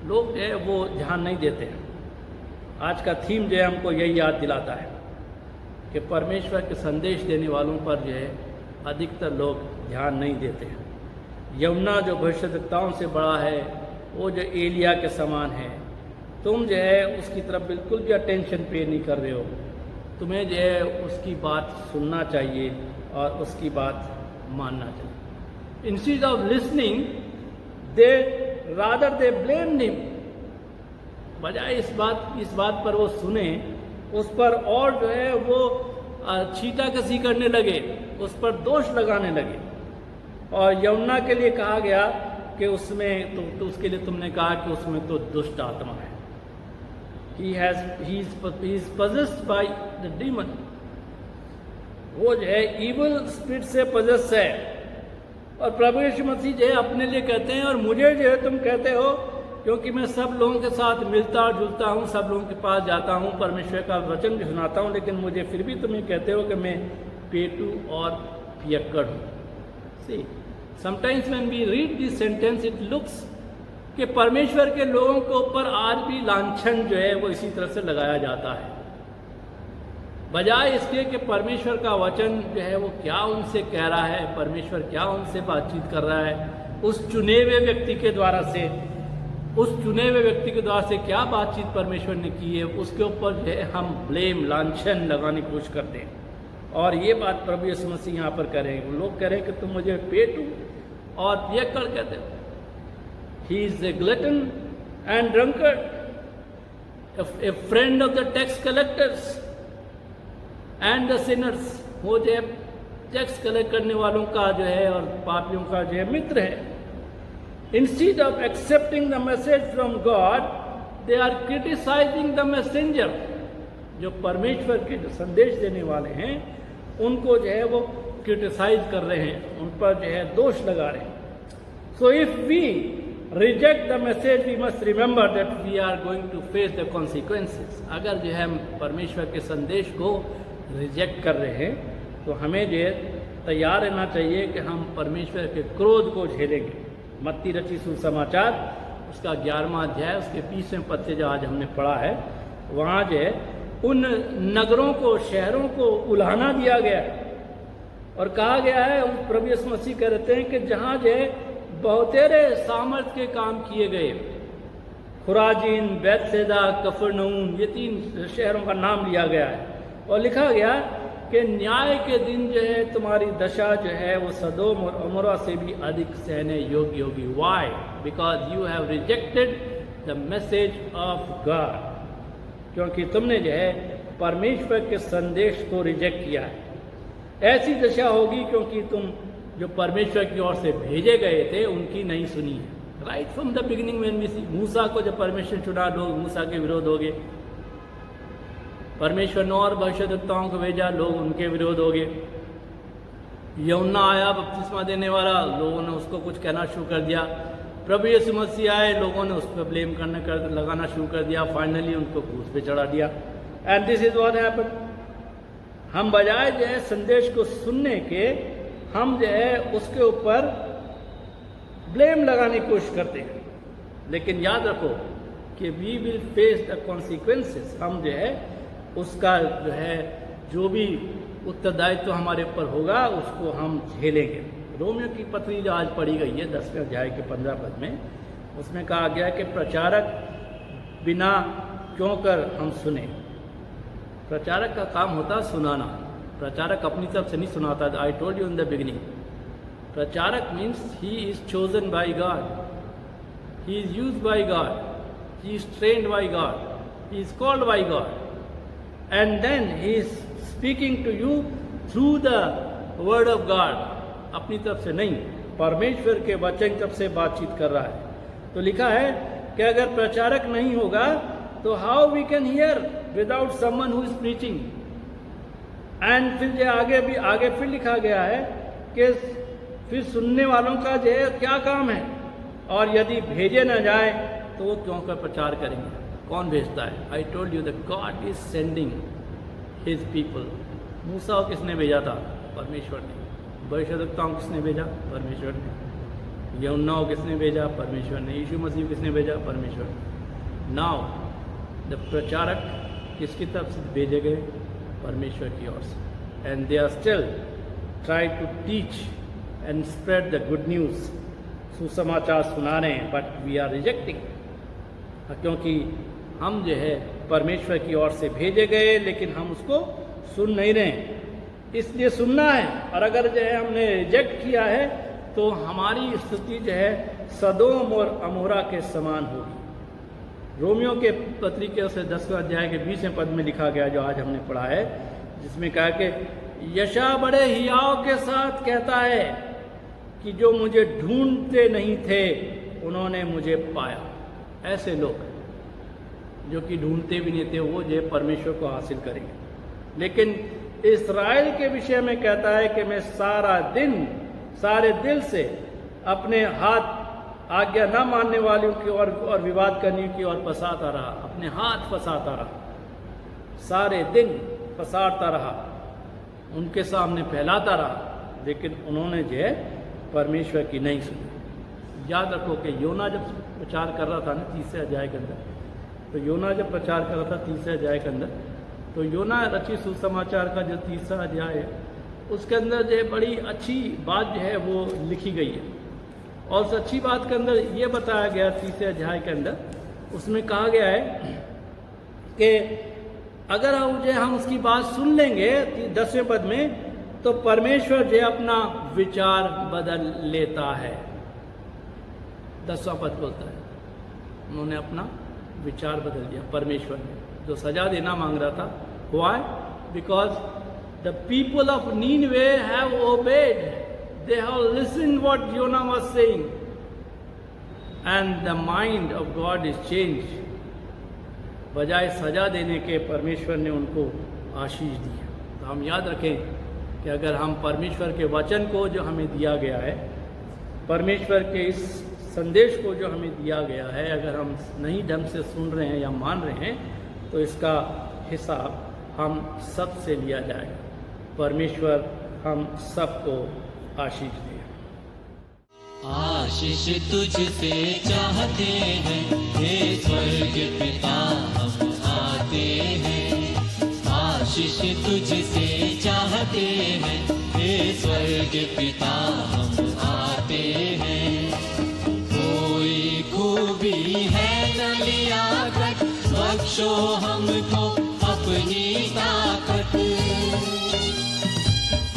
लोग जो है वो ध्यान नहीं देते हैं। आज का थीम जो है हमको यही याद दिलाता है कि परमेश्वर के संदेश देने वालों पर जो है अधिकतर लोग ध्यान नहीं देते हैं। यमुना जो भविष्यद्वक्ताओं से बड़ा है, वो जो एलिया के समान है, तुम जो है उसकी तरफ बिल्कुल भी अटेंशन पे नहीं कर रहे हो। तुम्हें जो है उसकी बात सुनना चाहिए और उसकी बात मानना चाहिए। Instead of listening they rather they blame him, बजाय इस बात पर वो सुने, उस पर और जो है वो छीटा कसी करने लगे, उस पर दोष लगाने लगे। और यमुना के लिए कहा गया कि उसमें तो उसके लिए तुमने कहा कि उसमें तो दुष्ट आत्मा है। he is possessed by the demon, वो जो है evil spirit से possessed है। और प्रभु यीशु मसीह जो है अपने लिए कहते हैं, और मुझे जो है तुम कहते हो, क्योंकि मैं सब लोगों के साथ मिलता जुलता हूँ, सब लोगों के पास जाता हूँ, परमेश्वर का वचन भी सुनाता हूँ, लेकिन मुझे फिर भी तुम्हें कहते हो कि मैं पेटू और पियक्कड़ हूँ। See sometimes when we read this sentence it looks कि परमेश्वर के लोगों के ऊपर आज भी लांछन जो है वो इसी तरह से लगाया जाता है, बजाय इसके कि परमेश्वर का वचन जो है वो क्या उनसे कह रहा है, परमेश्वर क्या उनसे बातचीत कर रहा है, उस चुने हुए व्यक्ति के द्वारा से क्या बातचीत परमेश्वर ने की है, उसके ऊपर जो है हम ब्लेम लांछन लगाने की कोशिश करते हैं। और ये बात प्रभु यीशु मसीह यहाँ पर कह रहे हैं। लोग कह रहे हैं कि तुम मुझे पेटू और पियक्कड़ कहते हो। He is a glutton and drunkard, a friend of the tax collectors and the sinners, वो जो है टैक्स कलेक्ट करने वालों का जो है और पापियों का जो है मित्र है। Instead of accepting the message from God, they are criticizing the messenger. जो परमेश्वर के जो संदेश देने वाले हैं उनको जो है वो क्रिटिसाइज कर रहे हैं, उन पर जो है दोष लगा रहे हैं। So if we reject the message, we must remember that we are going to face the consequences. अगर जो है हम परमेश्वर के संदेश को रिजेक्ट कर रहे हैं तो हमें जो है तैयार रहना चाहिए कि हम परमेश्वर के क्रोध को झेलेंगे। मत्ती रची सुसमाचार उसका 11वां अध्याय उसके 20वें पद से जो आज हमने पढ़ा है, वहाँ जो है उन नगरों को, शहरों को उल्हाना दिया गया है और कहा गया है, प्रभु यीशु मसीह कहते हैं कि जहाँ जो है बहुतेरे सामर्थ के काम किए गए, खुराजीन, बैतसैदा, कफरनहूम, ये 3 शहरों का नाम लिया गया है और लिखा गया कि न्याय के दिन जो है तुम्हारी दशा जो है वो सदोम और अमोरा से भी अधिक सहने योग्य होगी। Why? Because you have rejected the message of God, क्योंकि तुमने जो है परमेश्वर के संदेश को रिजेक्ट किया है। ऐसी दशा होगी क्योंकि तुम जो परमेश्वर की ओर से भेजे गए थे उनकी नहीं सुनी है। Right from the beginning when we see Musa को जब परमेश्वर चुना, लोग मूसा के विरोध हो गए। परमेश्वर ने और भविष्यद्वक्ताओं को भेजा, लोग उनके विरोध हो गए। यूहन्ना आया बपतिस्मा देने वाला, लोगों ने उसको कुछ कहना शुरू कर दिया। प्रभु यीशु मसीह आए, लोगों ने उस पर ब्लेम लगाना शुरू कर दिया। फाइनली उनको क्रूस पे चढ़ा दिया। And this is what happened. हम बजाय जो है संदेश को सुनने के, हम जो है उसके ऊपर ब्लेम लगाने की कोशिश करते हैं। लेकिन याद रखो कि we will face the consequences. हम जो है उसका जो है जो भी उत्तरदायित्व हमारे ऊपर होगा उसको हम झेलेंगे। रोमियो की पत्री जो आज पढ़ी गई है 10वें अध्याय के 15 पद में, उसमें कहा गया कि प्रचारक बिना क्यों कर हम सुने। प्रचारक का काम होता सुनाना, प्रचारक अपनी तरफ से नहीं सुनाता। I told you in the beginning, प्रचारक means he is chosen by God, he is used by God, he is trained by God, he is called by God, and then he is speaking to you through the word of God। अपनी तरफ से नहीं, परमेश्वर के वचन तरफ से बातचीत कर रहा है। तो लिखा है कि अगर प्रचारक नहीं होगा तो how we can hear without someone who is preaching. And फिर जो आगे फिर लिखा गया है कि फिर सुनने वालों का जो है क्या काम है, और यदि भेजे न जाए तो वो क्यों कर प्रचार करेंगे। कौन भेजता है? I told you that God is sending his people. Musa को किसने भेजा था? परमेश्वर ने। भविष्यद्वक्ताओं को किसने भेजा? परमेश्वर ने। यूहन्ना को किसने भेजा? परमेश्वर ने। यीशु मसीह को किसने भेजा? परमेश्वर ने। नाउ द प्रचारक किसकी तरफ से भेजे गए? परमेश्वर की ओर से। And they are still try to teach and spread the good news, सुसमाचार सुना रहे हैं, बट वी आर रिजेक्टिंग, क्योंकि हम जो है परमेश्वर की ओर से भेजे गए लेकिन हम उसको सुन नहीं रहे हैं। इसलिए सुनना है, और अगर जो है हमने रिजेक्ट किया है तो हमारी स्थिति जो है सदोम और अमोरा के समान होगी। रोमियो के पत्रिके से 10वें अध्याय के 20वें पद में लिखा गया, जो आज हमने पढ़ा है, जिसमें कहा कि यशा बड़े हियाव के साथ कहता है कि जो मुझे ढूंढते नहीं थे उन्होंने मुझे पाया। ऐसे लोग जो कि ढूंढते भी नहीं थे वो जो परमेश्वर को हासिल करेंगे। लेकिन इस्राएल के विषय में कहता है कि मैं सारा दिन सारे दिल से अपने हाथ आज्ञा न मानने वालों की और विवाद करने की ओर फंसाता रहा, अपने हाथ फंसाता रहा, सारे दिन फंसाता रहा, उनके सामने फैलाता रहा, लेकिन उन्होंने जो है परमेश्वर की नहीं सुनी। याद रखो कि योना जब प्रचार कर रहा था ना 30वें अध्याय के अंदर, तो योना जब प्रचार कर रहा था 30वें अध्याय के अंदर, तो योना रचित सुसमाचार का जो 30वां अध्याय है उसके अंदर जो है बड़ी अच्छी बात जो है वो लिखी गई है। और उस अच्छी बात के अंदर ये बताया गया 30वें अध्याय के अंदर, उसमें कहा गया है कि अगर हम उसकी बात सुन लेंगे 10वें पद में, तो परमेश्वर जो अपना विचार बदल लेता है। 10वां पद बोलता है उन्होंने अपना विचार बदल दिया। परमेश्वर ने जो सजा देना मांग रहा था, why? Because the people of Nineveh have obeyed, they have listened what Yona was saying, and the mind of God is changed. बजाय सजा देने के परमेश्वर ने उनको आशीष दी है। तो हम याद रखें कि अगर हम परमेश्वर के वचन को जो हमें दिया गया है, परमेश्वर के इस संदेश को जो हमें दिया गया है, अगर हम नहीं ढंग से सुन रहे हैं या मान रहे हैं, तो इसका हिसाब हम सब से लिया जाएगा। परमेश्वर हम सबको आशीष दे। आशीष तुझसे चाहते हैं हे स्वर्ग पिता, हम आते हैं। आशीष तुझसे चाहते हैं हे स्वर्ग पिता, हम आते हैं। कोई खूबी है न लिया कर, बख्शो हमको अपनी ताकत।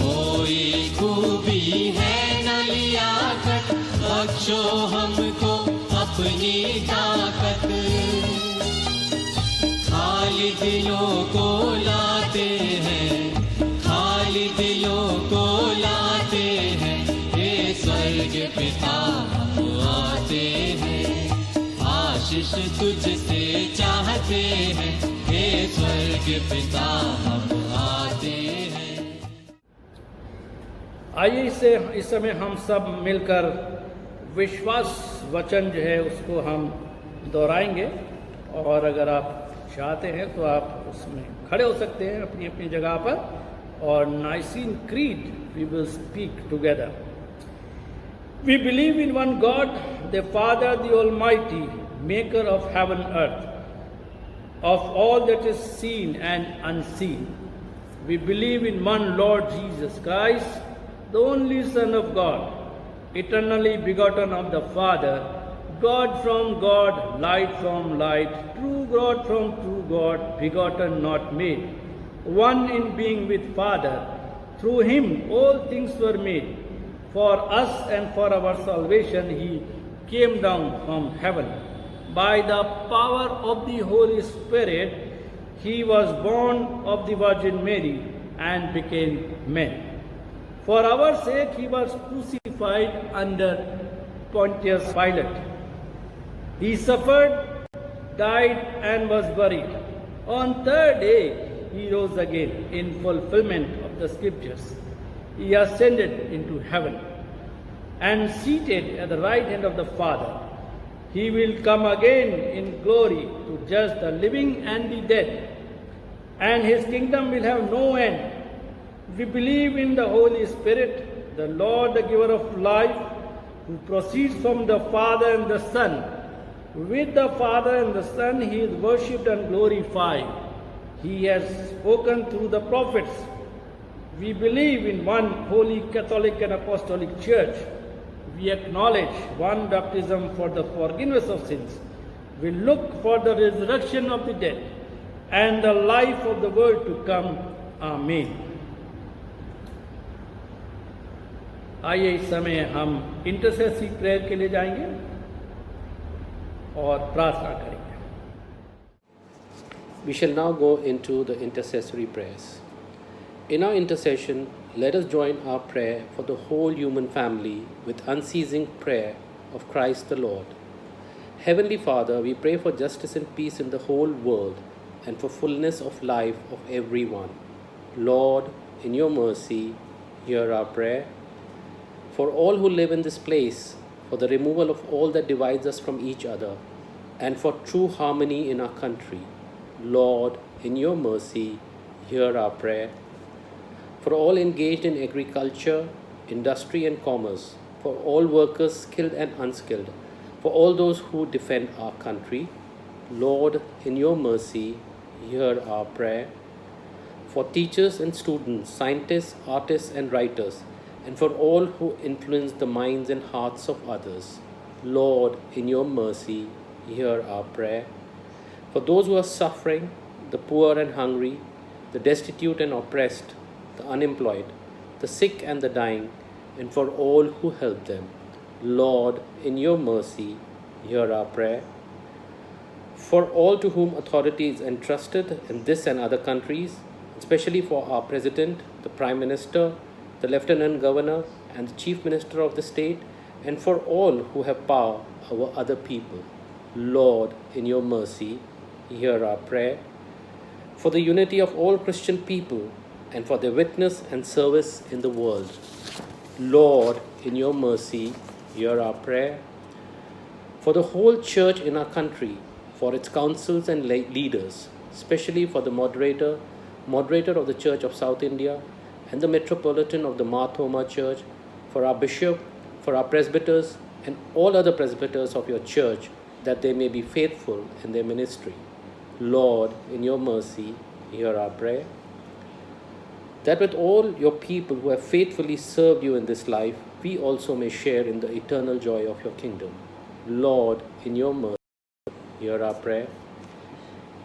कोई खूबी है न लिया कर, बख्शो हमको अपनी ताकत। खाली दिलों को लाते हैं, खाली दिलों को लाते हैं, हे स्वर्ग पिता हम आते हैं। आशीष तुझसे चाहते हैं हे स्वर्ग पिता, हम आते हैं। आइए इस समय हम सब मिलकर विश्वास वचन जो है उसको हम दोहराएंगे, और अगर आप चाहते हैं तो आप उसमें खड़े हो सकते हैं अपनी अपनी जगह पर, और Nicene creed we will speak together. We believe in one God, the Father, the Almighty, maker of heaven and earth, of all that is seen and unseen. We believe in one Lord Jesus Christ, the only Son of God, eternally begotten of the Father, God from God, light from light, true God from true God, begotten, not made, one in being with Father. Through him all things were made. For us and for our salvation he came down from heaven. By the power of the Holy Spirit he was born of the Virgin Mary and became man. For our sake he was crucified under Pontius Pilate. He suffered, died and was buried. On third day he rose again in fulfillment of the scriptures. He ascended into heaven and seated at the right hand of the Father. He will come again in glory to judge the living and the dead, and his kingdom will have no end. We believe in the Holy Spirit, the Lord, the giver of life, who proceeds from the Father and the Son, With the Father and the Son he is worshipped and glorified. He has spoken through the prophets. We believe in one holy Catholic and Apostolic Church. We acknowledge one baptism for the forgiveness of sins. We look for the resurrection of the dead and the life of the world to come. Amen. आइए इस समय हम intercessory prayer के लिए जाएंगे और प्रार्थना करेंगे. We shall now go into the intercessory prayers. In our intercession, let us join our prayer for the whole human family with unceasing prayer of Christ the Lord. Heavenly Father, we pray for justice and peace in the whole world and for fullness of life of everyone. Lord, in your mercy, hear our prayer. For all who live in this place, for the removal of all that divides us from each other, and for true harmony in our country. Lord, in your mercy, hear our prayer. For all engaged in agriculture, industry and commerce, for all workers skilled and unskilled, for all those who defend our country, Lord, in your mercy, hear our prayer. For teachers and students, scientists, artists and writers, and for all who influence the minds and hearts of others, Lord, in your mercy, hear our prayer. For those who are suffering, the poor and hungry, the destitute and oppressed, the unemployed, the sick and the dying, and for all who help them, Lord, in your mercy, hear our prayer. For all to whom authority is entrusted in this and other countries, especially for our President, the Prime Minister, the Lieutenant Governor, and the Chief Minister of the state, and for all who have power over other people, Lord, in your mercy, hear our prayer. For the unity of all Christian people, and for their witness and service in the world, Lord, in your mercy, hear our prayer. For the whole church in our country, for its councils and leaders, especially for the moderator of the Church of South India, and the Metropolitan of the Mar Thoma Church, for our bishop, for our presbyters, and all other presbyters of your church, that they may be faithful in their ministry. Lord, in your mercy, hear our prayer. That with all your people who have faithfully served you in this life, we also may share in the eternal joy of your kingdom. Lord, in your mercy, hear our prayer.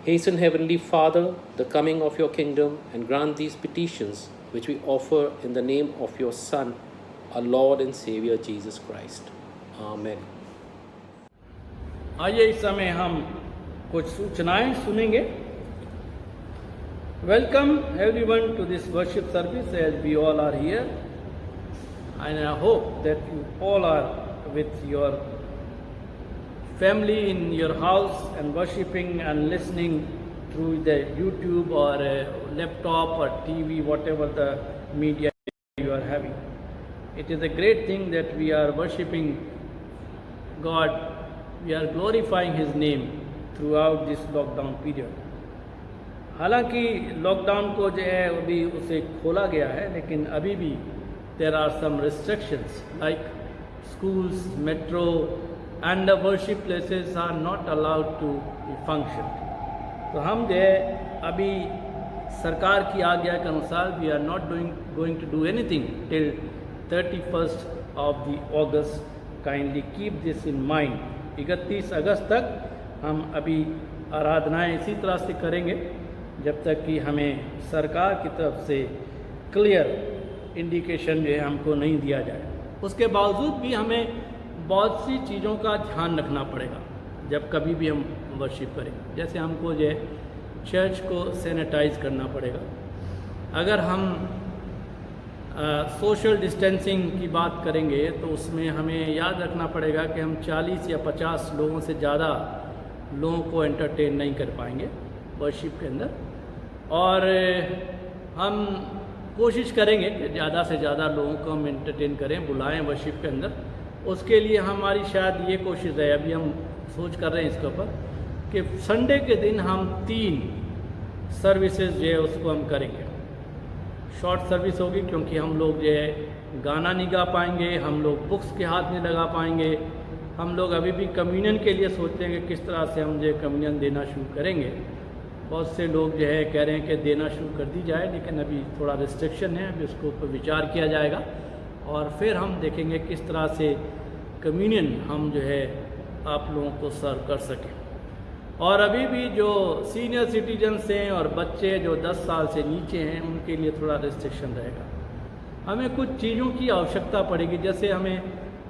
Hasten, Heavenly Father, the coming of your kingdom, and grant these petitions which we offer in the name of your Son, our Lord and Savior Jesus Christ. Amen. आइए इस समय हम कुछ सूचनाएं सुनेंगे. Welcome everyone to this worship service as we all are here, and I hope that you all are with your family in your house and worshipping and listening through the YouTube or laptop or TV, whatever the media you are having. It is a great thing that we are worshipping God, we are glorifying His name throughout this lockdown period. हालांकि lockdown को जो है अभी उसे खोला गया है, लेकिन अभी भी there are some restrictions like schools, metro and the worship places are not allowed to be function. तो हम जो है अभी सरकार की आज्ञा के अनुसार we are not going to do anything till 31st of the August. Kindly keep this in mind. 31 अगस्त तक हम अभी आराधनाएं इसी तरह से करेंगे जब तक कि हमें सरकार की तरफ से क्लियर इंडिकेशन जो है हमको नहीं दिया जाए. उसके बावजूद भी हमें बहुत सी चीज़ों का ध्यान रखना पड़ेगा जब कभी भी हम वर्शिप करें. जैसे हमको जो है चर्च को सैनिटाइज करना पड़ेगा. अगर हम सोशल डिस्टेंसिंग की बात करेंगे तो उसमें हमें याद रखना पड़ेगा कि हम 40 या 50 लोगों से ज़्यादा लोगों को एंटरटेन नहीं कर पाएंगे वर्शिप के अंदर. और हम कोशिश करेंगे कि ज़्यादा से ज़्यादा लोगों को हम एंटरटेन करें, बुलाएं वर्शिप के अंदर. उसके लिए हमारी शायद ये कोशिश है, अभी हम सोच कर रहे हैं इसके ऊपर कि संडे के दिन हम 3 सर्विसेज जो है उसको हम करेंगे. शॉर्ट सर्विस होगी क्योंकि हम लोग जो है गाना नहीं गा पाएंगे, हम लोग बुक्स के हाथ नहीं लगा पाएंगे, हम लोग अभी भी कम्युनियन के लिए सोचते हैं कि किस तरह से हम जो कम्युनियन देना शुरू करेंगे। बहुत से लोग जो है कह रहे हैं कि देना शुरू कर दी जाए, लेकिन अभी थोड़ा रिस्ट्रिक्शन है, अभी उसको ऊपर विचार किया जाएगा और फिर हम देखेंगे किस तरह से कम्युनियन हम जो है आप लोगों को सर्व कर सकें। और अभी भी जो सीनियर सिटीजन्स हैं और बच्चे जो 10 साल से नीचे हैं उनके लिए थोड़ा रिस्ट्रिक्शन रहेगा। हमें कुछ चीज़ों की आवश्यकता पड़ेगी, जैसे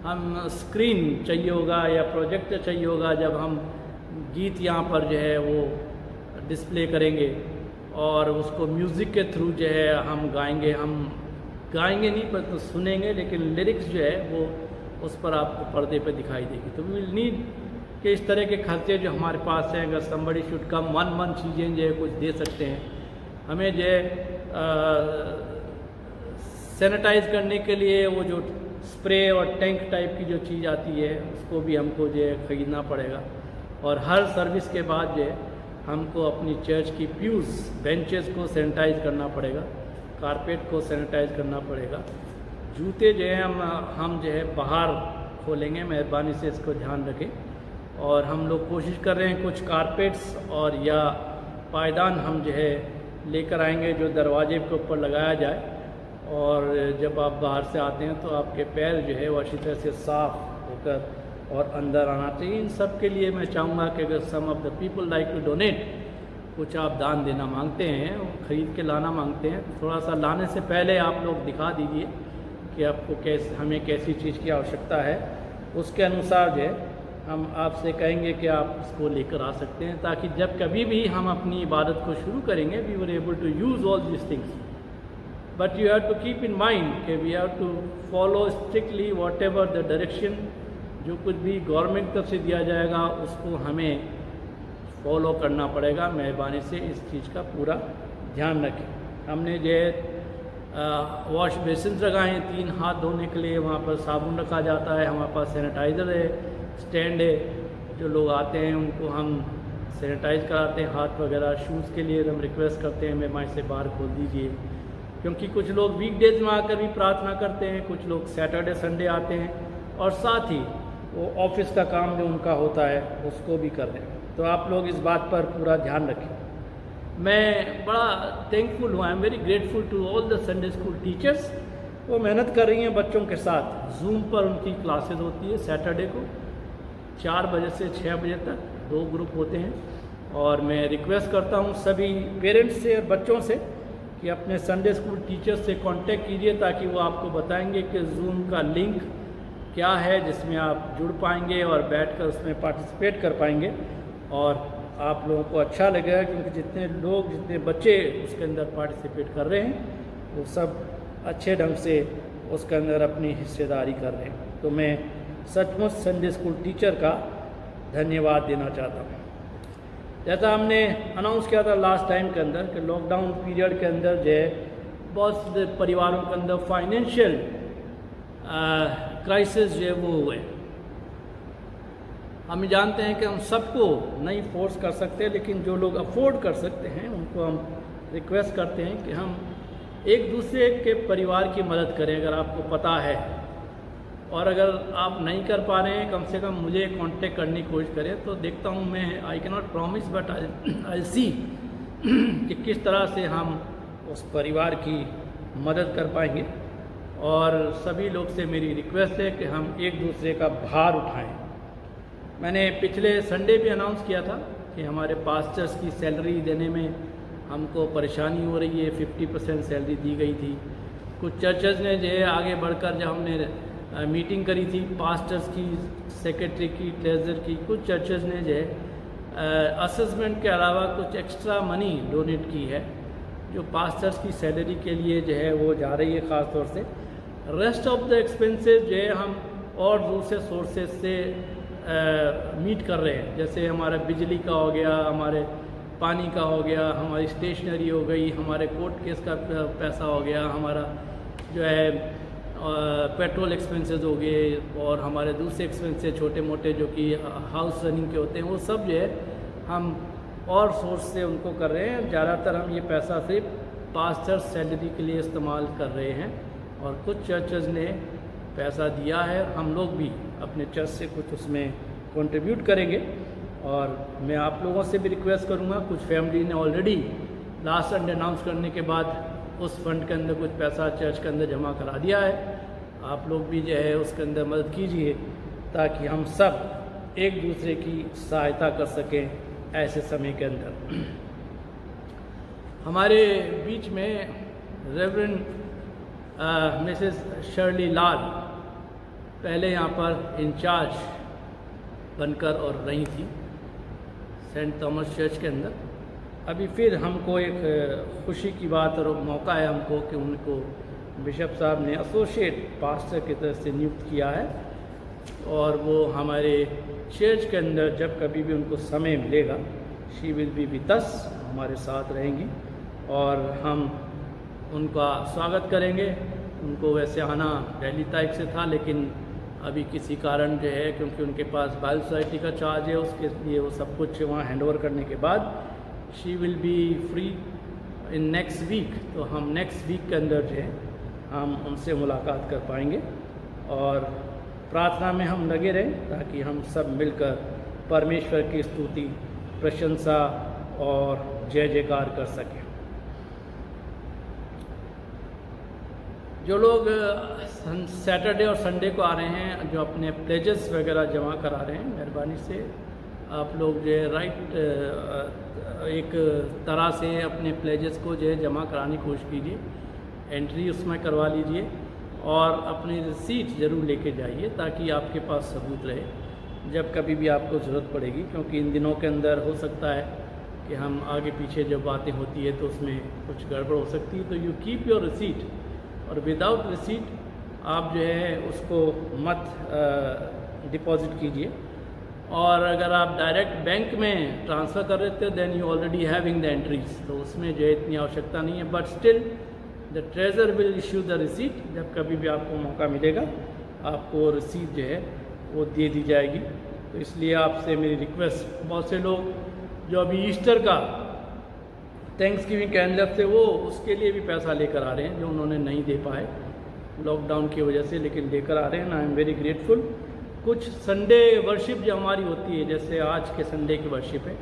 हम स्क्रीन चाहिए होगा या प्रोजेक्टर चाहिए होगा जब हम गीत यहाँ पर जो है वो डिस्प्ले करेंगे और उसको म्यूज़िक के थ्रू जो है हम गाएंगे नहीं पर तो सुनेंगे, लेकिन लिरिक्स जो है वो उस पर आपको पर्दे पे दिखाई देगी। तो वी विल नीड कि इस तरह के खर्चे जो हमारे पास हैं, अगर somebody शुड कम वन चीज़ें जो है कुछ दे सकते हैं। हमें जो है सैनिटाइज करने के लिए वो जो स्प्रे और टैंक टाइप की जो चीज़ आती है उसको भी हमको जो है ख़रीदना पड़ेगा। और हर सर्विस के बाद जो है हमको अपनी चर्च की प्यूज बेंचेस को सैनिटाइज करना पड़ेगा, कारपेट को सैनिटाइज करना पड़ेगा। जूते जो है हम जो है बाहर खोलेंगे, मेहरबानी से इसको ध्यान रखें। और हम लोग कोशिश कर रहे हैं कुछ कारपेट्स और या पायदान हम जो है लेकर आएंगे जो दरवाजे के ऊपर लगाया जाए, और जब आप बाहर से आते हैं तो आपके पैर जो है वो अच्छी तरह से साफ़ होकर और अंदर आना चाहिए। इन सब के लिए मैं चाहूँगा कि अगर some of the people like to donate, कुछ आप दान देना मांगते हैं, ख़रीद के लाना मांगते हैं, थोड़ा सा लाने से पहले आप लोग दिखा दीजिए कि आपको हमें कैसी चीज़ की आवश्यकता है। उसके अनुसार जो है हम आपसे कहेंगे कि आप इसको लेकर आ सकते हैं, ताकि जब कभी भी हम अपनी इबादत को शुरू करेंगे we were able to use all this things. But you have to keep in mind कि we have to follow strictly whatever the direction, जो कुछ भी गवर्नमेंट तरफ से दिया जाएगा उसको हमें फॉलो करना पड़ेगा। मेहरबानी से इस चीज़ का पूरा ध्यान रखें। हमने जो है वॉश बेसिन लगाए हैं 3 हाथ धोने के लिए, वहाँ पर साबुन रखा जाता है, हमारे पास सैनिटाइज़र है, स्टैंड है, जो लोग आते हैं उनको हम सैनिटाइज कराते हैं हाथ वगैरह। शूज़ के लिए हम रिक्वेस्ट करते हैं मेहरबानी से बाहर खोल दीजिए, क्योंकि कुछ लोग वीकडेज में आकर भी प्रार्थना करते हैं, कुछ लोग सैटरडे संडे आते हैं, और साथ ही वो ऑफिस का काम जो उनका होता है उसको भी कर रहे हैं। तो आप लोग इस बात पर पूरा ध्यान रखें। मैं बड़ा थैंकफुल हूँ, I am very grateful to all the Sunday school teachers. वो मेहनत कर रही हैं बच्चों के साथ। जूम पर उनकी क्लासेस होती है सैटरडे को 4 बजे से 6 बजे तक, 2 ग्रुप होते हैं। और मैं रिक्वेस्ट करता हूँ सभी पेरेंट्स से और बच्चों से कि अपने संडे स्कूल टीचर्स से कांटेक्ट कीजिए, ताकि वो आपको बताएंगे कि जूम का लिंक क्या है जिसमें आप जुड़ पाएंगे और बैठकर उसमें पार्टिसिपेट कर पाएंगे, और आप लोगों को अच्छा लगेगा, क्योंकि जितने बच्चे उसके अंदर पार्टिसिपेट कर रहे हैं वो सब अच्छे ढंग से उसके अंदर अपनी हिस्सेदारी कर रहे हैं। तो मैं सचमुच संडे स्कूल टीचर का धन्यवाद देना चाहता हूँ। जैसा हमने अनाउंस किया था लास्ट टाइम के अंदर कि लॉकडाउन पीरियड के अंदर जो है बहुत से परिवारों के अंदर फाइनेंशियल क्राइसिस जो है वो हुए। हम जानते हैं कि हम सबको नहीं फोर्स कर सकते, लेकिन जो लोग अफोर्ड कर सकते हैं उनको हम रिक्वेस्ट करते हैं कि हम एक दूसरे के परिवार की मदद करें अगर आपको पता है, और अगर आप नहीं कर पा रहे हैं कम से कम मुझे कांटेक्ट करने की कोशिश करें। तो देखता हूँ मैं, I can not promise but I see कि किस तरह से हम उस परिवार की मदद कर पाएंगे। और सभी लोग से मेरी रिक्वेस्ट है कि हम एक दूसरे का भार उठाएं। मैंने पिछले संडे भी अनाउंस किया था कि हमारे पास्टर्स की सैलरी देने में हमको परेशानी हो रही है, 50% सैलरी दी गई थी। कुछ चर्चेज ने जो है आगे बढ़कर जब हमने मीटिंग करी थी पास्टर्स की, सेक्रेटरी की, ट्रेजर की, कुछ चर्चेज ने जो है असेसमेंट के अलावा कुछ एक्स्ट्रा मनी डोनेट की है जो पास्टर्स की सैलरी के लिए जो है वो जा रही है ख़ास तौर से। रेस्ट ऑफ द एक्सपेंसेस जो है हम और दूसरे सोर्सेज से मीट कर रहे हैं, जैसे हमारा बिजली का हो गया, हमारे पानी का हो गया, हमारी स्टेशनरी हो गई, हमारे कोर्ट केस का पैसा हो गया, हमारा जो है पेट्रोल एक्सपेंसेस हो गए, और हमारे दूसरे एक्सपेंसेस छोटे मोटे जो कि हाउस रनिंग के होते हैं वो सब जो है हम और सोर्स से उनको कर रहे हैं। ज़्यादातर हम ये पैसा सिर्फ पास्टर सैलरी के लिए इस्तेमाल कर रहे हैं, और कुछ चर्चेज ने पैसा दिया है, हम लोग भी अपने चर्च से कुछ उसमें कंट्रीब्यूट करेंगे। और मैं आप लोगों से भी रिक्वेस्ट करूँगा, कुछ फैमिली ने ऑलरेडी लास्ट संडे अनाउंस करने के बाद उस फंड के अंदर कुछ पैसा चर्च के अंदर जमा करा दिया है। आप लोग भी जो है उसके अंदर मदद कीजिए ताकि हम सब एक दूसरे की सहायता कर सकें ऐसे समय के अंदर। हमारे बीच में रेवरेंड मिसेस शर्ली लाल पहले यहाँ पर इंचार्ज बनकर और रही थी सेंट थॉमस चर्च के अंदर। अभी फिर हमको एक खुशी की बात और मौका है हमको कि उनको बिशप साहब ने एसोसिएट पास्टर की तरफ से नियुक्त किया है और वो हमारे चर्च के अंदर जब कभी भी उनको समय मिलेगा she will be with us, हमारे साथ रहेंगी और हम उनका स्वागत करेंगे। उनको वैसे आना दिल्ली तारीख से था, लेकिन अभी किसी कारण जो है क्योंकि उनके पास बाइबल सोसाइटी का चार्ज है, उसके लिए वो सब कुछ वहाँ हैंडओवर करने के बाद she will be free in next week. तो हम नेक्स्ट वीक के अंदर जो है हम उनसे मुलाकात कर पाएंगे और प्रार्थना में हम लगे रहें ताकि हम सब मिलकर परमेश्वर की स्तुति, प्रशंसा और जय जयकार कर सकें। जो लोग सैटरडे और संडे को आ रहे हैं, जो अपने प्लेजेस वगैरह जमा करा रहे हैं, मेहरबानी से आप लोग जो है एक तरह से अपने प्लेजेस को जो है जमा कराने की कोशिश कीजिए, एंट्री उसमें करवा लीजिए और अपनी रिसीट ज़रूर लेके जाइए ताकि आपके पास सबूत रहे जब कभी भी आपको ज़रूरत पड़ेगी। क्योंकि इन दिनों के अंदर हो सकता है कि हम आगे पीछे जब बातें होती है तो उसमें कुछ गड़बड़ हो सकती है। तो यू कीप योर रिसीट और विदाउट रिसीट आप जो है उसको मत डिपॉजिट कीजिए। और अगर आप डायरेक्ट बैंक में ट्रांसफ़र कर रहे थे then you already having the entries, तो उसमें जो है इतनी आवश्यकता नहीं है। But still the treasurer will issue the receipt, जब कभी भी आपको मौका मिलेगा आपको रिसीट जो है वो दे दी जाएगी। तो इसलिए आपसे मेरी रिक्वेस्ट, बहुत से लोग जो अभी ईस्टर का थैंक्स गिविंग कैलेंडर से वो उसके लिए भी पैसा लेकर आ रहे हैं जो उन्होंने नहीं दे पाए लॉकडाउन की वजह से, लेकिन लेकर आ रहे हैं। I am very grateful. कुछ संडे वर्शिप जो हमारी होती है, जैसे आज के संडे की वर्शिप है,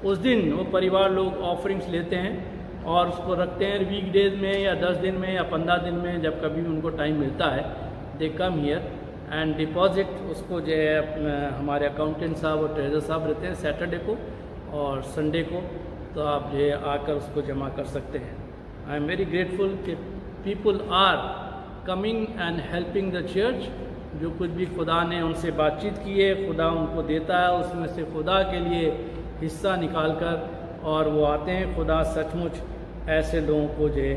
उस दिन वो परिवार लोग ऑफरिंग्स लेते हैं और उसको रखते हैं वीकडेज में या 10 दिन में या 15 दिन में, जब कभी भी उनको टाइम मिलता है दे कम हियर एंड डिपॉजिट उसको जो है हमारे अकाउंटेंट साहब और ट्रेजर साहब रहते हैं सैटरडे को और संडे को, तो आप जो है आकर उसको जमा कर सकते हैं। आई एम वेरी ग्रेटफुल कि people are coming and helping the church. जो कुछ भी खुदा ने उनसे बातचीत की है, खुदा उनको देता है, उसमें से खुदा के लिए हिस्सा निकाल कर और वो आते हैं। खुदा सचमुच ऐसे लोगों को जो है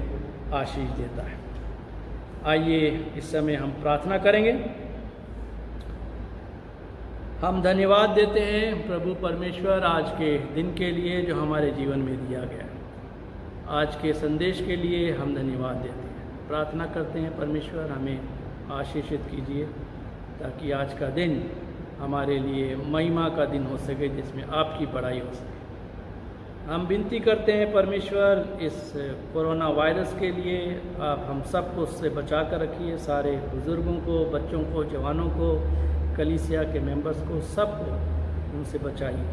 आशीष देता है। आइए इस समय हम प्रार्थना करेंगे। हम धन्यवाद देते हैं प्रभु परमेश्वर आज के दिन के लिए जो हमारे जीवन में दिया गया है। आज के संदेश के लिए हम धन्यवाद देते हैं। प्रार्थना करते हैं परमेश्वर हमें आशीषित कीजिए ताकि आज का दिन हमारे लिए महिमा का दिन हो सके जिसमें आपकी बड़ाई हो सके। हम विनती करते हैं परमेश्वर इस कोरोना वायरस के लिए आप हम सबको उससे बचा कर रखिए, सारे बुज़ुर्गों को, बच्चों को, जवानों को, कलीसिया के मेंबर्स को, सबको उनसे बचाइए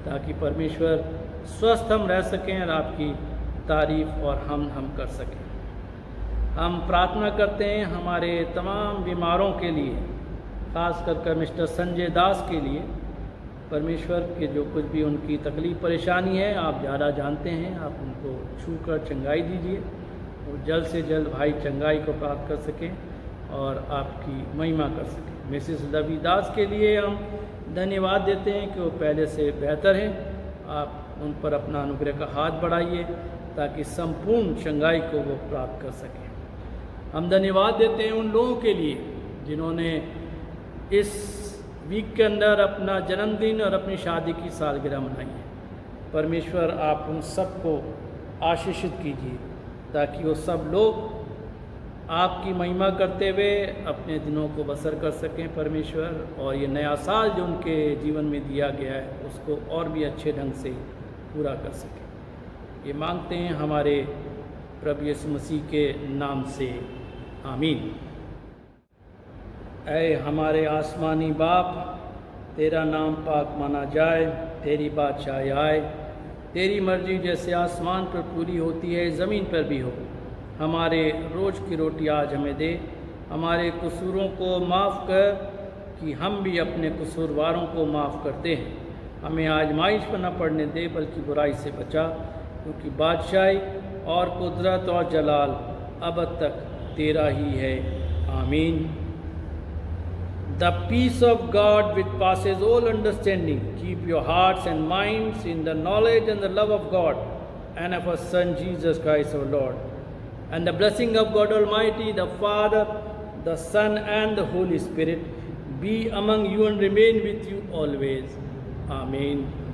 ताकि परमेश्वर स्वस्थ हम रह सकें और आपकी तारीफ़ और हम कर सकें। हम प्रार्थना करते हैं हमारे तमाम बीमारों के लिए, ख़ास कर मिस्टर संजय दास के लिए। परमेश्वर के जो कुछ भी उनकी तकलीफ़ परेशानी है आप ज़्यादा जानते हैं, आप उनको छू कर चंगाई दीजिए और जल्द से जल्द भाई चंगाई को प्राप्त कर सकें और आपकी महिमा कर सकें। मिसेस रवि दास के लिए हम धन्यवाद देते हैं कि वो पहले से बेहतर हैं। आप उन पर अपना अनुग्रह का हाथ बढ़ाइए ताकि संपूर्ण चंगाई को वो प्राप्त कर सकें। हम धन्यवाद देते हैं उन लोगों के लिए जिन्होंने इस वीक के अंदर अपना जन्मदिन और अपनी शादी की सालगिरह मनाई है। परमेश्वर आप उन सबको आशीषित कीजिए ताकि वो सब लोग आपकी महिमा करते हुए अपने दिनों को बसर कर सकें परमेश्वर, और ये नया साल जो उनके जीवन में दिया गया है उसको और भी अच्छे ढंग से पूरा कर सकें। ये मांगते हैं हमारे प्रभु यीशु मसीह के नाम से, आमीन। ऐ हमारे आसमानी बाप, तेरा नाम पाक माना जाए, तेरी बादशाही आए, तेरी मर्जी जैसे आसमान पर पूरी होती है ज़मीन पर भी हो। हमारे रोज़ की रोटी आज हमें दे, हमारे कसूरों को माफ़ कर कि हम भी अपने कसूरवारों को माफ़ करते हैं। हमें आजमाइश पर न पड़ने दे बल्कि बुराई से बचा, क्योंकि बादशाही और कुदरत और जलाल अब तक तेरा ही है। आमीन। The peace of God which passes all understanding, keep your hearts and minds in the knowledge and the love of God and of our Son Jesus Christ our Lord. And the blessing of God Almighty, the Father, the Son and the Holy Spirit be among you and remain with you always. Amen.